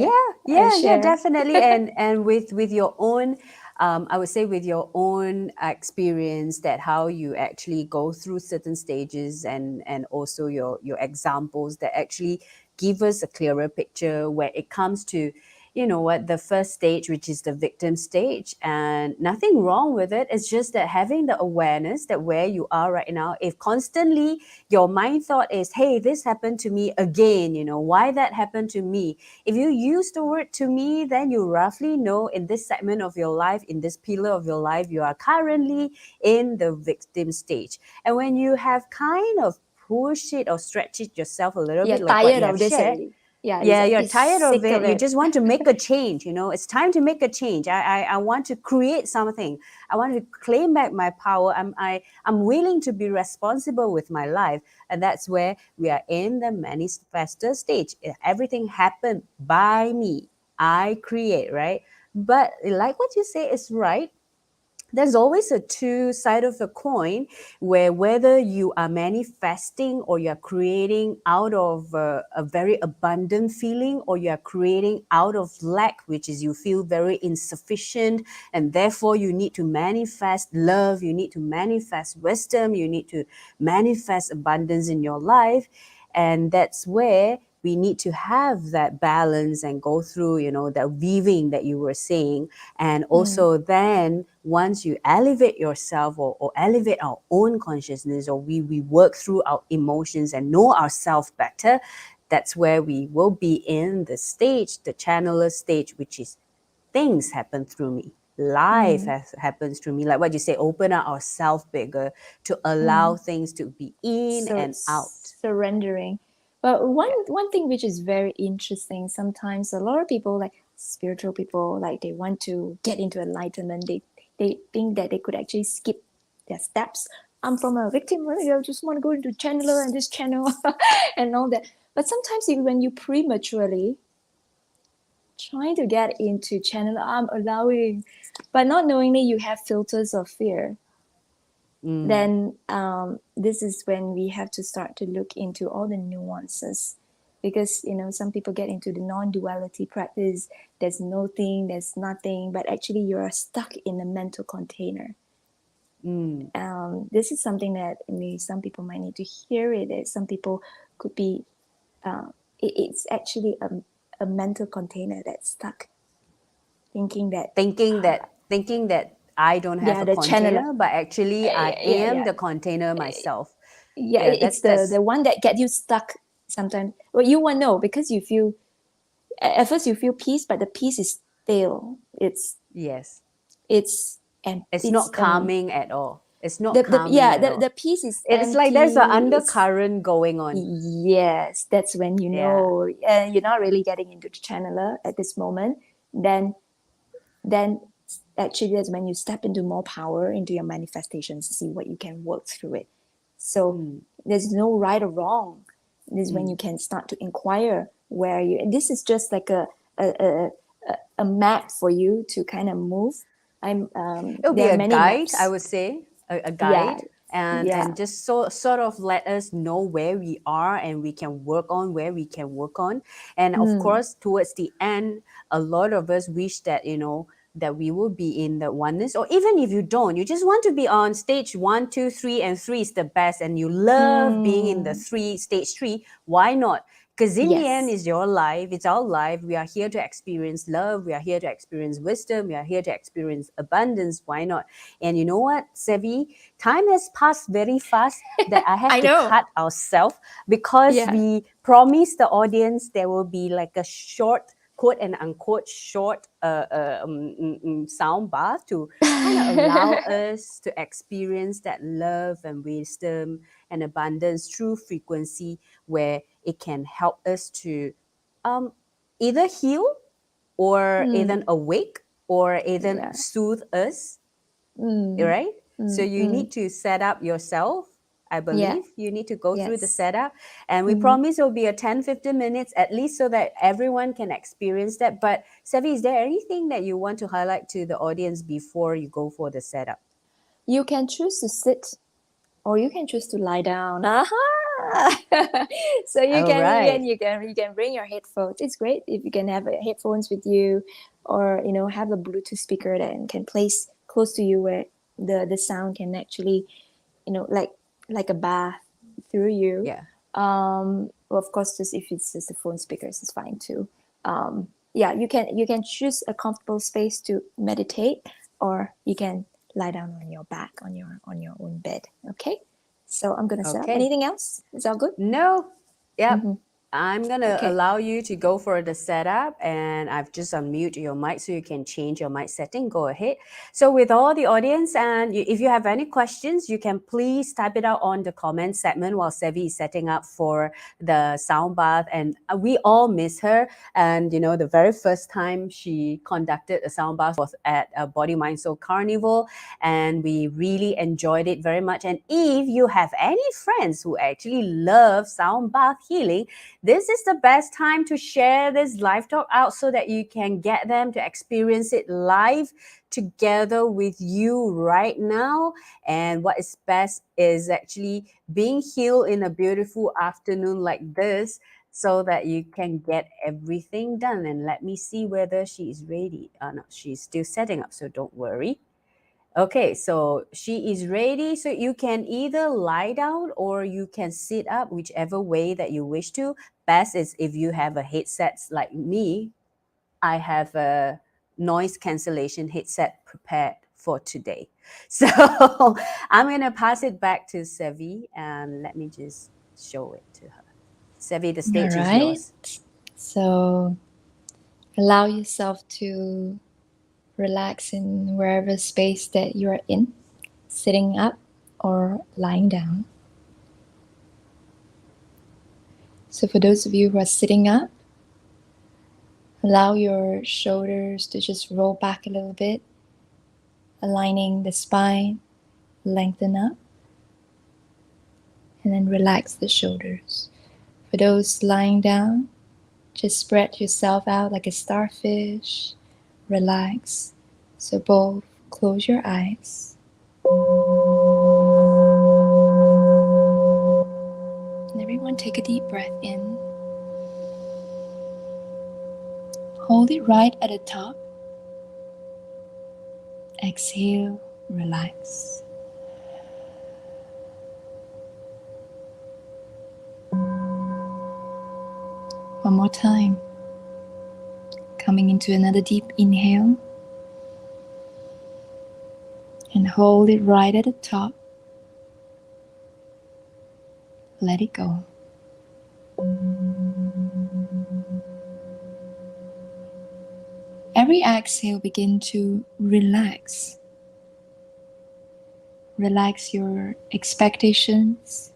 definitely. And with your own I would say with your own experience, that how you actually go through certain stages, and also your examples that actually give us a clearer picture where it comes to the first stage, which is the victim stage. And nothing wrong with it. It's just that having the awareness that where you are right now, if constantly your mind thought is, hey, this happened to me again, why that happened to me? If you use the word to me, then you roughly know in this segment of your life, in this pillar of your life, you are currently in the victim stage. And when you have kind of push it or stretch it yourself a little bit, like what you have shared, Yeah, Yeah, you're he's tired of sick it. of You it. just want to make a change. It's time to make a change. I want to create something. I want to claim back my power. I'm willing to be responsible with my life. And that's where we are in the manifestor stage. Everything happened by me. I create, right? But like what you say is right, there's always a two side of the coin, where whether you are manifesting or you're creating out of a very abundant feeling, or you're creating out of lack, which is you feel very insufficient, and therefore you need to manifest love, you need to manifest wisdom, you need to manifest abundance in your life. And that's where we need to have that balance and go through, that weaving that you were saying. And also then once you elevate yourself, or elevate our own consciousness, or we work through our emotions and know ourselves better, that's where we will be in the stage, the channeler stage, which is things happen through me. Life happens through me. Like what you say, open up ourselves bigger to allow things to be in So and out. surrendering. But Yeah. one thing which is very interesting, sometimes a lot of people, like spiritual people, like they want to get into enlightenment. They think that they could actually skip their steps. I'm from a victim, right? I just want to go into channeler and this channel and all that. But sometimes when you prematurely trying to get into channeler, I'm allowing, but not knowingly you have filters of fear, then this is when we have to start to look into all the nuances, because some people get into the non-duality practice. There's no thing, there's nothing, but actually you're stuck in a mental container. This is something that some people might need to hear it. That some people could be it's actually a mental container that's stuck, thinking that Thinking that I don't have yeah, a the channeler, container, but actually I yeah, am yeah, the container myself. yeah, Yeah, it's that's the that's one that get you stuck sometimes. Well, you won't know because you feel at first you feel peace, but the peace is stale. yes. It's and It's it's not calming at all. It's not the calming yeah, at all. the peace is It's like there's an empty. It's undercurrent going on. yes, that's when Yeah. you're not really getting into the channeler at this moment. Then actually that's when you step into more power into your manifestations, see what you can work through it. So there's no right or wrong. This is when you can start to inquire where you, and this is just like a, a map for you to kind of move. It'll be There are a many guide, I maps. would say, a Yeah, guide, and yeah. just sort of let us know where we are, and we can work on where we can work on. And of course, towards the end, a lot of us wish that that we will be in the oneness, or even if you don't, you just want to be on stage 1, 2, 3, and 3 is the best, and you love being in the stage 3. Why not? Because in the end, Yes. it's your life, it's our life. We are here to experience love, we are here to experience wisdom, we are here to experience abundance. Why not? And you know what, Sevi? Time has passed very fast that I have I to know. cut ourselves, because Yeah. we promised the audience there will be like a short, quote and unquote, short sound bath to kind of allow us to experience that love and wisdom and abundance through frequency, where it can help us to either heal, or even awake, or even Yeah. soothe us, right? So you need to set up yourself. I Yeah. believe you need to go through the Yes. setup, and we promise it will be a 10-15 minutes at least, so that everyone can experience that. But Sevi, is there anything that you want to highlight to the audience before you go for the setup? You can choose to sit or you can choose to lie down. Aha! So All right. you can bring your headphones. It's great if you can have headphones with you, or have a Bluetooth speaker that can place close to you where the sound can actually like a bath through you. Yeah. Well, of course, just if it's just the phone speakers, it's fine too. Yeah, you can choose a comfortable space to meditate, or you can lie down on your back on your own bed. Okay, so I'm gonna set up. Okay. Anything else? Is all good? No. Yep. I'm going to Okay. allow you to go for the setup, and I've just unmuted your mic so you can change your mic setting. Go ahead. So with all the audience, and if you have any questions, you can please type it out on the comment segment while Savy is setting up for the sound bath. And we all miss her. And, you know, the very first time she conducted a sound bath was at a Body Mind Soul Carnival, and we really enjoyed it very much. And if you have any friends who actually love sound bath healing, this is the best time to share this live talk out so that you can get them to experience it live together with you right now. And what is best is actually being healed in a beautiful afternoon like this so that you can get everything done. And let me see whether she is ready. No, she's still setting up, so don't worry. Okay, so she is ready. So you can either lie down or you can sit up, whichever way that you wish to. Best is if you have a headset like me. I have a noise cancellation headset prepared for today. So I'm going to pass it back to Savy, and let me just show it to her. Savy, the All stage is right. yours. So allow yourself to relax in wherever space that you are in, sitting up or lying down. So for those of you who are sitting up, allow your shoulders to just roll back a little bit, aligning the spine, lengthen up, and then relax the shoulders. For those lying down, just spread yourself out like a starfish, relax. So both close your eyes. And everyone take a deep breath in. Hold it right at the top. Exhale, relax. One more time. Coming into another deep inhale. And hold it right at the top. Let it go. Every exhale, begin to relax. Relax your expectations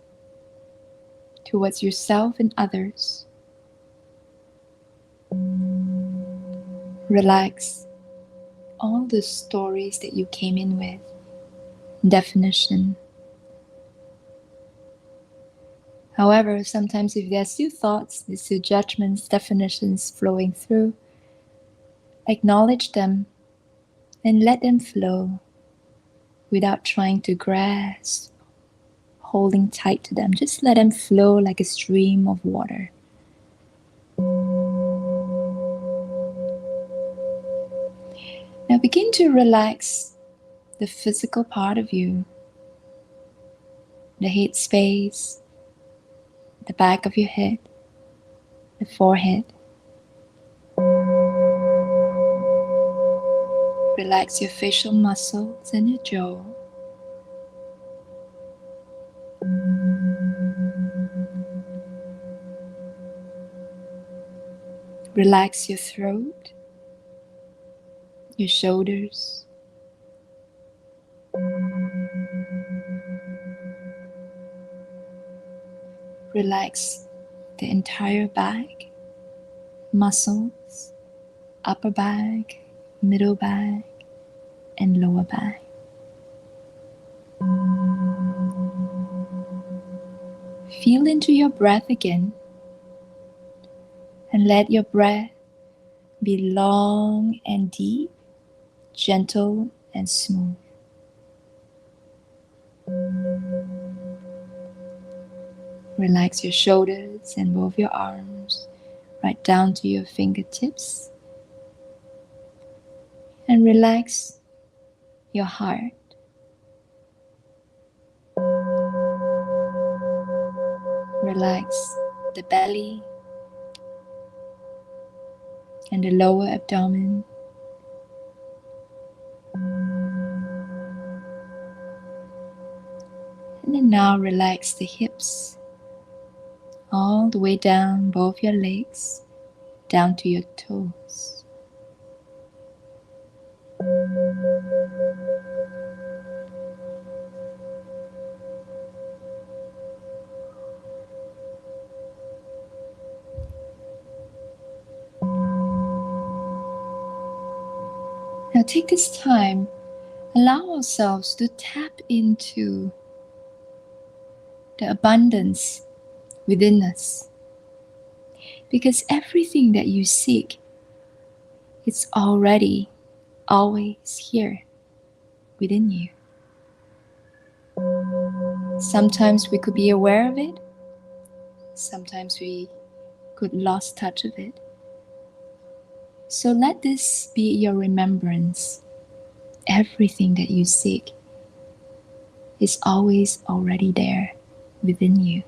towards yourself and others. Relax all the stories that you came in with. Definition. However, sometimes if there are still thoughts, there's still judgments, definitions flowing through, acknowledge them and let them flow without trying to grasp, holding tight to them. Just let them flow like a stream of water. Now begin to relax the physical part of you, the head space, the back of your head, the forehead. Relax your facial muscles and your jaw. Relax your throat, your shoulders. Relax the entire back, muscles, upper back, middle back, and lower back. Feel into your breath again, and let your breath be long and deep, gentle and smooth. Relax your shoulders and both your arms right down to your fingertips. And relax your heart. Relax the belly and the lower abdomen. And then now relax the hips, all the way down both your legs, down to your toes. Now take this time, allow ourselves to tap into the abundance within us. Because everything that you seek, it's already always here within you. Sometimes we could be aware of it. Sometimes we could lose touch of it. So let this be your remembrance. Everything that you seek is always already there within you.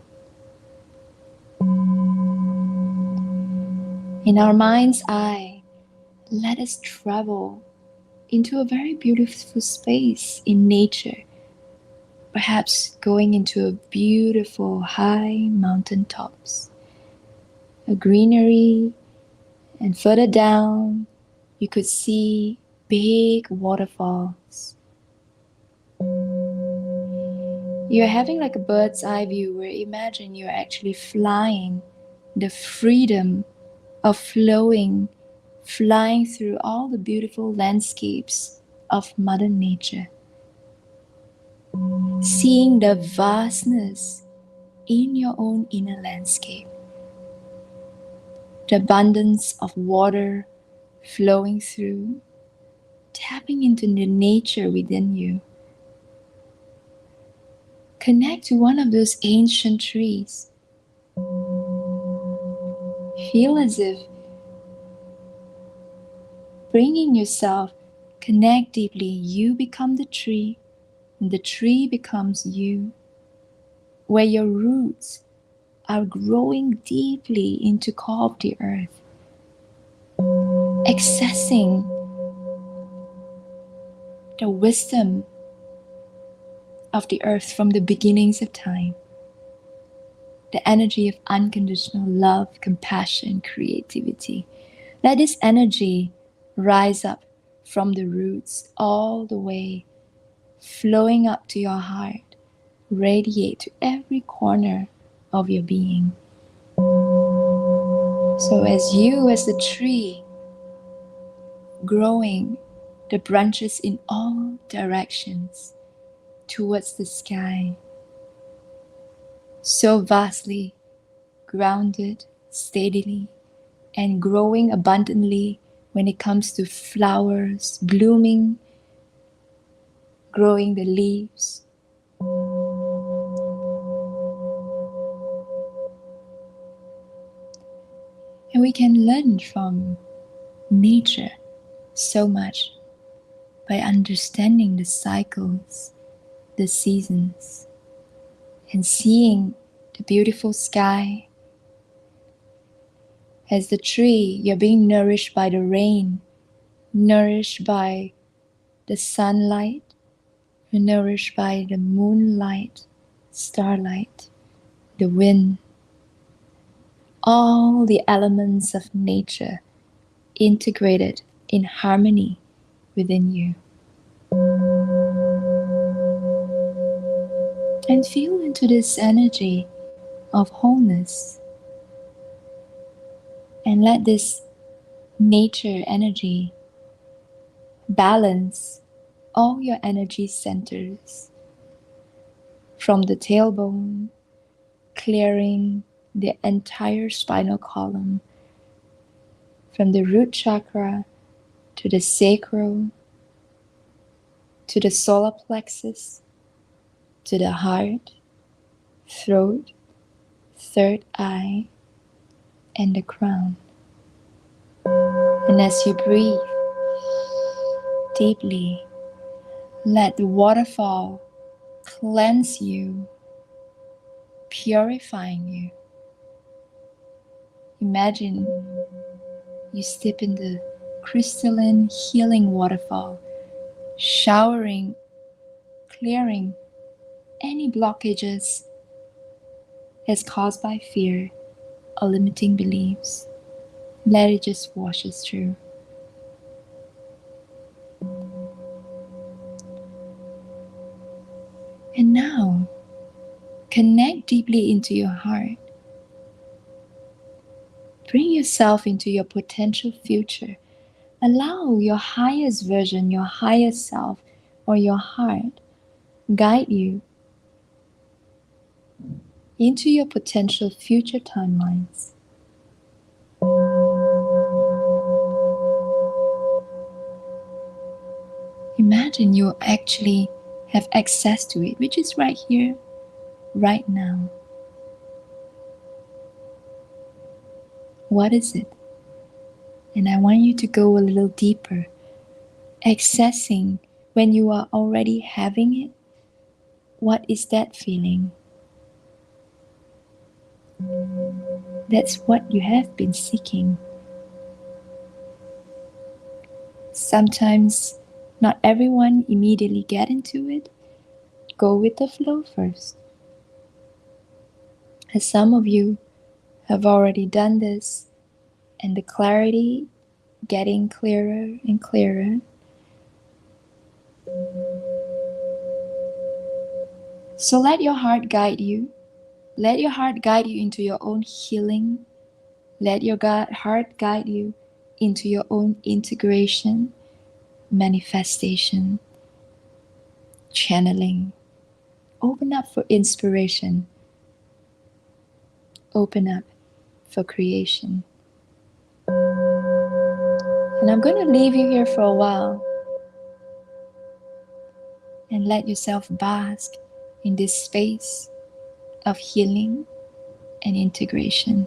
In our mind's eye, let us travel into a very beautiful space in nature, perhaps going into a beautiful high mountain tops, a greenery, and further down you could see big waterfalls. You're having like a bird's eye view where imagine you're actually flying, the freedom of flying through all the beautiful landscapes of Mother Nature. Seeing the vastness in your own inner landscape. The abundance of water flowing through, tapping into the nature within you. Connect to one of those ancient trees. Feel as if bringing yourself, connect deeply. You become the tree, and the tree becomes you. Where your roots are growing deeply into core of the earth, accessing the wisdom of the earth from the beginnings of time, the energy of unconditional love, compassion, creativity. Let this energy rise up from the roots all the way, flowing up to your heart, radiate to every corner of your being. So as you, as the tree, growing the branches in all directions towards the sky, so vastly grounded, steadily, and growing abundantly when it comes to flowers, blooming, growing the leaves. And we can learn from nature so much by understanding the cycles, the seasons, and seeing the beautiful sky. As the tree, you're being nourished by the rain, nourished by the sunlight, you're nourished by the moonlight, starlight, the wind, all the elements of nature integrated in harmony within you. And feel into this energy of wholeness. And let this nature energy balance all your energy centers from the tailbone, clearing the entire spinal column, from the root chakra to the sacral, to the solar plexus, to the heart, throat, third eye, and the crown. And as you breathe deeply, let the waterfall cleanse you, purifying you. Imagine you step in the crystalline healing waterfall, showering, clearing any blockages, is caused by fear or limiting beliefs. Let it just wash us through. And now, connect deeply into your heart. Bring yourself into your potential future. Allow your highest version, your highest self, or your heart guide you into your potential future timelines. Imagine you actually have access to it, which is right here, right now. What is it? And I want you to go a little deeper, accessing when you are already having it. What is that feeling? That's what you have been seeking. Sometimes not everyone immediately get into it. Go with the flow first. As some of you have already done this, and the clarity getting clearer and clearer. So let your heart guide you. Let your heart guide you into your own healing. Let your heart guide you into your own integration, manifestation, channeling. Open up for inspiration. Open up for creation. And I'm going to leave you here for a while and let yourself bask in this space of healing and integration.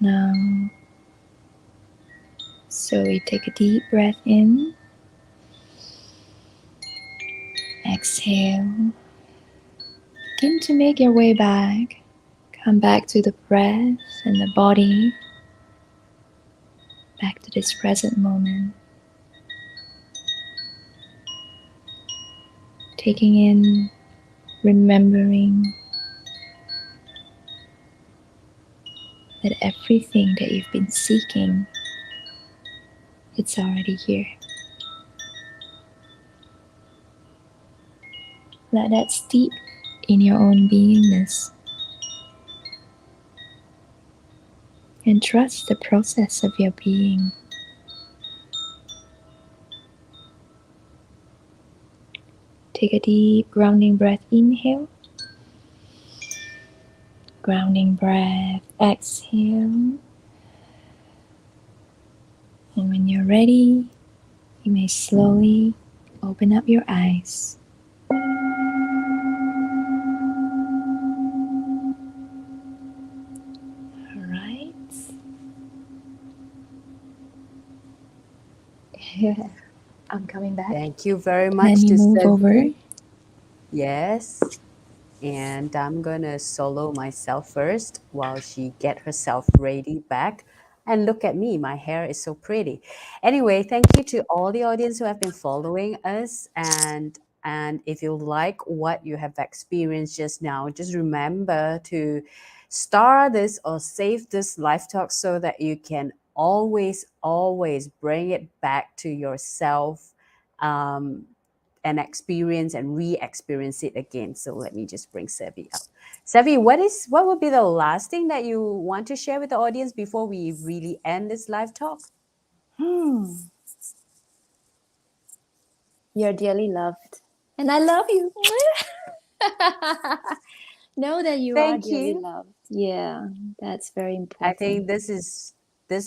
Now, slowly take a deep breath in. Exhale. Begin to make your way back. Come back to the breath and the body. Back to this present moment. Taking in, remembering that everything that you've been seeking, it's already here. Let that steep in your own beingness. And trust the process of your being. Take a deep grounding breath, inhale. Grounding breath, exhale. And when you're ready, you may slowly open up your eyes. All right. I'm coming back. Thank you very much. Let me move over. Yes. And I'm gonna solo myself first while she get herself ready back. And look at me, my hair is so pretty. Anyway, thank you to all the audience who have been following us. And if you like what you have experienced just now, just remember to star this or save this live talk so that you can always bring it back to yourself. And experience and re-experience it again. So let me just bring Savy up. Savy, what would be the last thing that you want to share with the audience before we really end this live talk? You're dearly loved. And I love you. Know that you are dearly loved. Yeah, that's very important. I think this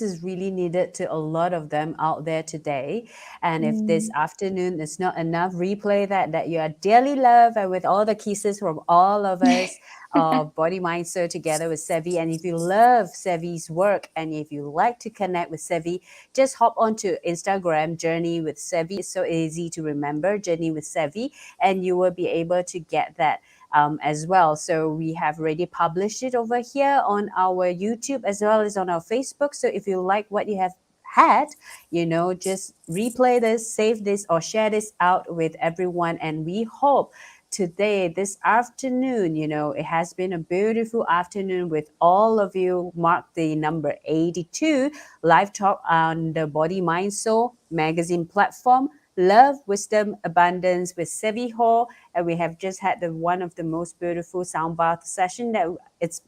is really needed to a lot of them out there today. And if this afternoon is not enough, replay that you are dearly loved, and with all the kisses from all of us, Body Mind Soul together with Savy. And if you love Savy's work and if you like to connect with Savy, just hop onto Instagram, Journey with Savy. It's so easy to remember, Journey with Savy, and you will be able to get that as well. So we have already published it over here on our YouTube as well as on our Facebook. So if you like what you have had, just replay this, save this, or share this out with everyone. And we hope today, this afternoon, it has been a beautiful afternoon with all of you. Mark the number 82 live talk on the Body Mind Soul magazine platform. Love, Wisdom, Abundance with Savy Ho. And we have just had one of the most beautiful sound bath session that it's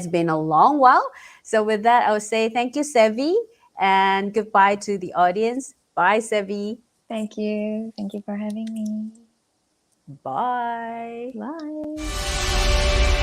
been a long while. So with that, I will say thank you, Savy, and goodbye to the audience. Bye, Savy. Thank you. Thank you for having me. Bye. Bye.